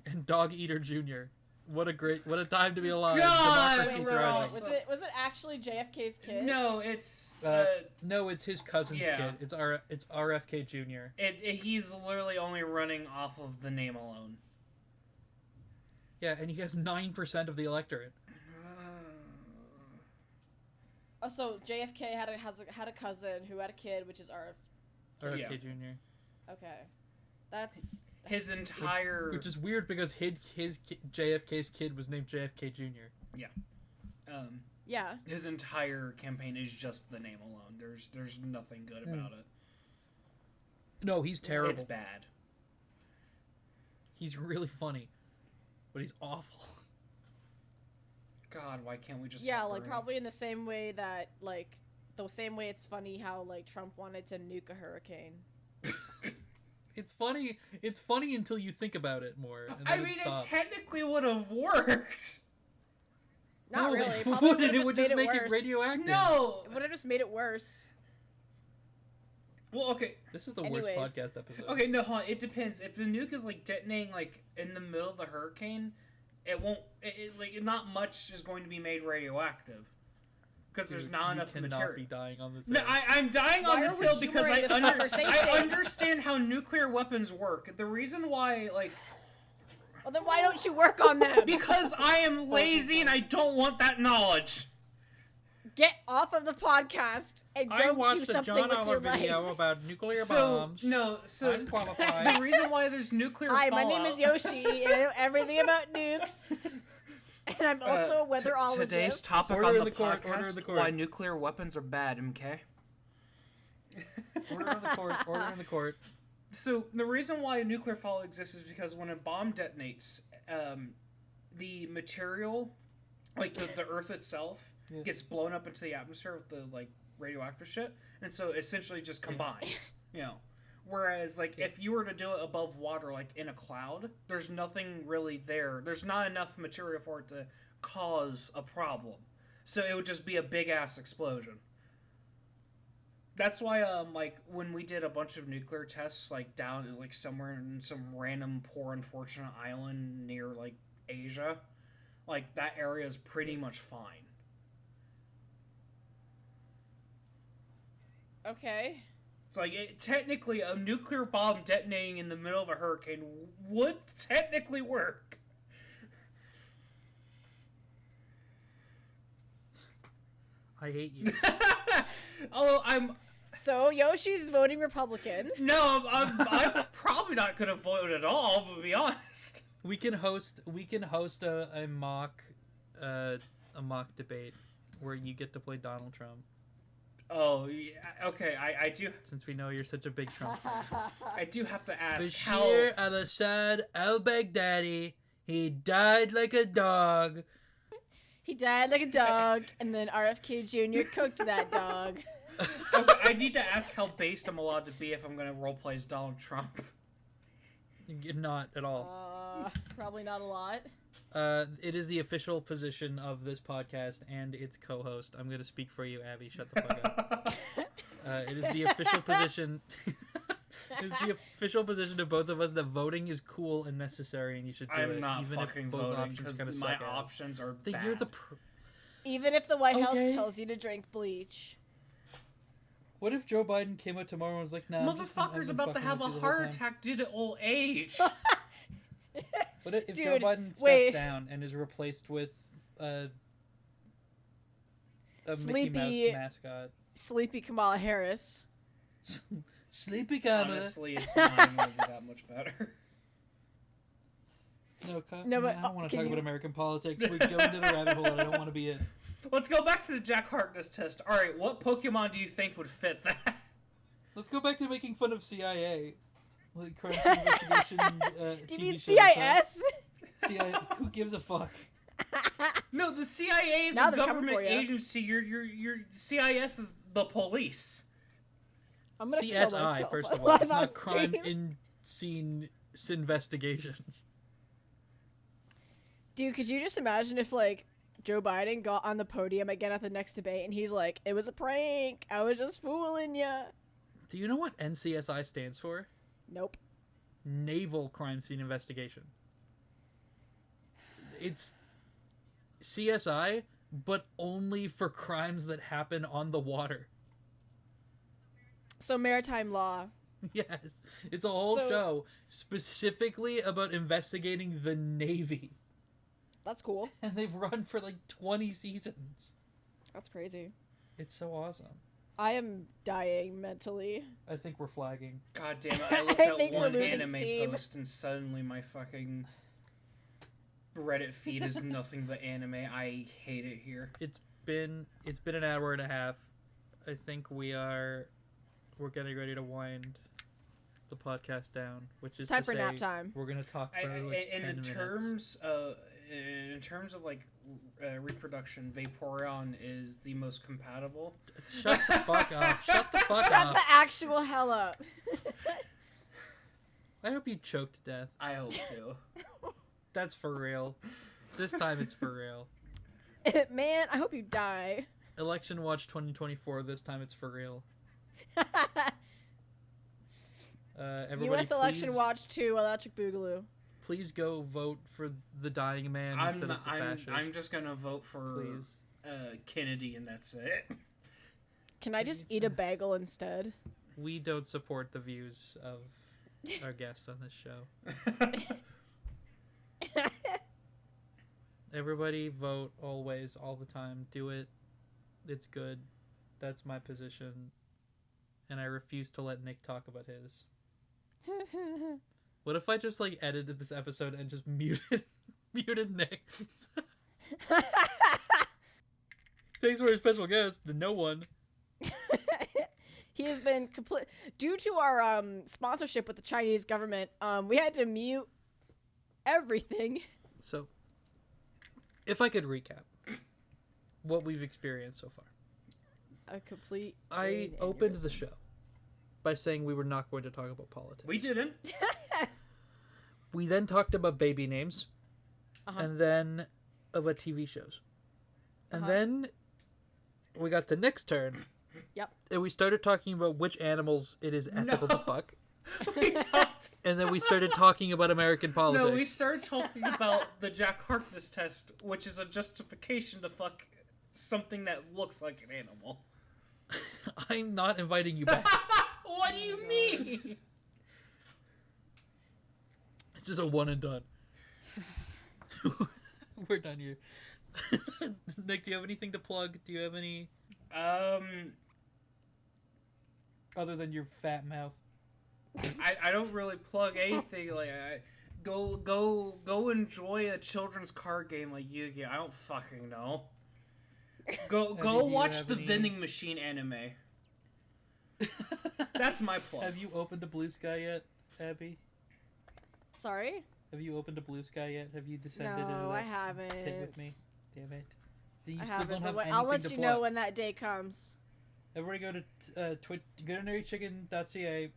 And Dog Eater Jr. What a time to be alive. God! Democracy thriving. Was it actually JFK's kid? No, it's no, it's his cousin's yeah. kid. It's RFK Jr. He's literally only running off of the name alone. Yeah, and he has 9% of the electorate. Oh, so JFK had a cousin who had a kid, which is RFK Jr. Okay, that's his entire... Which is weird because his JFK's kid was named JFK Jr. Yeah. Yeah. His entire campaign is just the name alone. There's nothing good about it. No, he's terrible. It's bad. He's really funny, but he's awful. God, why can't we just... Yeah, like probably in the same way that the same way it's funny how Trump wanted to nuke a hurricane. It's funny. It's funny until you think about it more. And I mean, it technically would have worked. Not really. It Probably wouldn't. It would just make worse. it radioactive. No! It would have just made it worse. Well, okay. This is the worst podcast episode. Okay, no, hold on. It depends. If the nuke is detonating in the middle of the hurricane, it won't. Not much is going to be made radioactive. Because there's not enough material. Be dying on this hill. No, I'm dying on this hill because I understand how nuclear weapons work. The reason why, Well, then why don't you work on them? Because I am lazy and I don't want that knowledge. Get off of the podcast and go do something with your life. I watched a John Oliver video about nuclear bombs. I'm qualified. The reason why there's nuclear Hi, fallout... my name is Yoshi, and I know everything about nukes. And I'm also a weatherologist. Today's topic Order on in the the court, podcast, order in the court. why nuclear weapons are bad, MK. Order in the court. Order in the court. So, the reason why a nuclear fallout exists is because when a bomb detonates, the material, like the Earth itself, gets blown up into the atmosphere with the, like, radioactive shit, and so essentially just combines, you know. Whereas, like, if you were to do it above water, like, in a cloud, there's nothing really there. There's not enough material for it to cause a problem. So it would just be a big-ass explosion. That's why, like, when we did a bunch of nuclear tests, like, down, like, somewhere in some random poor unfortunate island near, like, Asia, like, that area is pretty much fine. Okay. It's like, technically, a nuclear bomb detonating in the middle of a hurricane would technically work. I hate you. Although I'm... So, Yoshi's voting Republican. No, I'm probably not going to vote at all, to be honest. We can host a mock debate where you get to play Donald Trump. Oh, yeah, okay, I do... Since we know you're such a big Trump fan. I do have to ask Bashir al-Assad al-Baghdadi, he died like a dog. He died like a dog, and then RFK Jr. cooked that dog. Okay, I need to ask how based I'm allowed to be if I'm going to roleplay as Donald Trump. Not at all. Probably not a lot. It is the official position of this podcast and its co-host. I'm going to speak for you, Abby. Shut the fuck up. It is the official position. It's the official position of both of us that voting is cool and necessary, and you should do it. I'm not even fucking if both voting options because suck my ass. options are bad. You're the Even if the White House Okay. tells you to drink bleach. What if Joe Biden came out tomorrow and was like, "Nah, Motherfucker's about to have a heart attack due to old age. What if Dude, Joe Biden steps wait. down and is replaced with a Sleepy- Mickey Mouse mascot? Sleepy Kamala Harris. Sleepy Kamala. Honestly, it's not going to be that much better. No, but, I don't want to can talk you- about American politics. We go into the rabbit hole that I don't want to be in. Let's go back to the Jack Harkness test. Alright, what Pokemon do you think would fit that? Let's go back to making fun of CIA. Like crime scene investigation Do you TV mean shows, CIS? huh? CIA, who gives a fuck? No, the CIA is Now a they're coming government for ya. agency. Your CIS is the police. I'm gonna kill CSI, myself first of all. live It's on not crime stream. in scene investigations. Dude, could you just imagine if, like, Joe Biden got on the podium again at the next debate and he's like, "It was a prank. I was just fooling ya." Do you know what NCSI stands for? Nope. Naval Crime Scene Investigation. It's CSI, but only for crimes that happen on the water. So maritime law. Yes. It's a whole So- show specifically about investigating the Navy. That's cool. And they've run for like 20 seasons. That's crazy. It's so awesome. I am dying mentally. I think we're flagging. God damn it, I looked I at think we're one losing anime steam. post and suddenly my fucking Reddit feed is nothing but anime. I hate it here. It's been an hour and a half. I think we're getting ready to wind the podcast down, which is It's time to for say nap time. we're gonna talk for like 10 minutes. In terms of like reproduction, Vaporeon is the most compatible. Shut the fuck up. Shut the fuck Shut up. the actual hell up. I hope you choke to death. I hope to. That's for real. This time it's for real. Man, I hope you die. Election Watch 2024. This time it's for real. Everybody, U.S. Election please, Watch 2, Electric Boogaloo. Please go vote for the dying man instead of the fascist. I'm just gonna vote for Please. Kennedy and that's it. Can I just eat a bagel instead? We don't support the views of our guests on this show. Everybody vote always, all the time. Do it. It's good. That's my position. And I refuse to let Nick talk about his. What if I just like edited this episode and just muted Nick? Thanks for our special guest, the no one. He has been due to our sponsorship with the Chinese government. We had to mute everything. So, if I could recap what we've experienced so far. A complete. I opened the show by saying we were not going to talk about politics. We didn't. We then talked about baby names, and then about TV shows. And then we got to Nick's turn. Yep. And we started talking about which animals it is ethical to fuck. We talked. And then we started talking about American politics. No, we started talking about the Jack Harkness test, which is a justification to fuck something that looks like an animal. I'm not inviting you back. What do you mean? It's just a one and done. We're done here. Nick, do you have anything to plug? Do you have any... Other than your fat mouth. I don't really plug anything. Like, go enjoy a children's card game like Yu-Gi-Oh! I don't fucking know. Go watch the vending machine anime. That's my plug. Have you opened a Blue Sky yet, Abby? Sorry? Have you opened a Blue Sky yet? Have you descended into No, that I haven't. pit with me? Damn it. You I still haven't, don't have but anything I'll let to you plug. know when that day comes. Everybody go to Twitch, go to Nerdychicken.ca,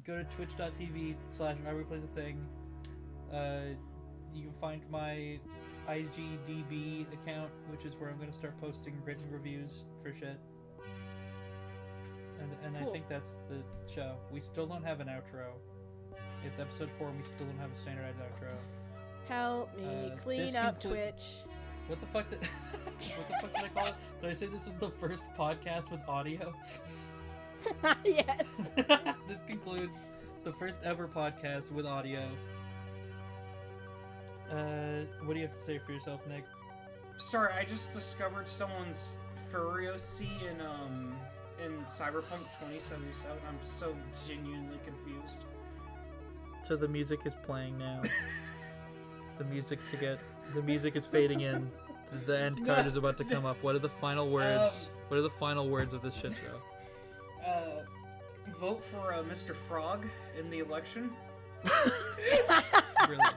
go to twitch.tv/IWPlaysAthing. You can find my IGDB account, which is where I'm going to start posting written reviews for shit. And Cool. I think that's the show. We still don't have an outro. It's episode 4 and we still don't have a standardized outro. Help me clean up Twitch. What the fuck did... what the fuck did I call it? Did I say this was the first podcast with audio? Yes. This concludes the first ever podcast with audio. What do you have to say for yourself, Nick? Sorry, I just discovered someone's Furiousy in Cyberpunk 2077. I'm so genuinely confused. So the music is playing now. The music is fading in. The end card is about to come up. What are the final words? What are the final words of this shit show? Vote for Mr. Frog in the election. Brilliant.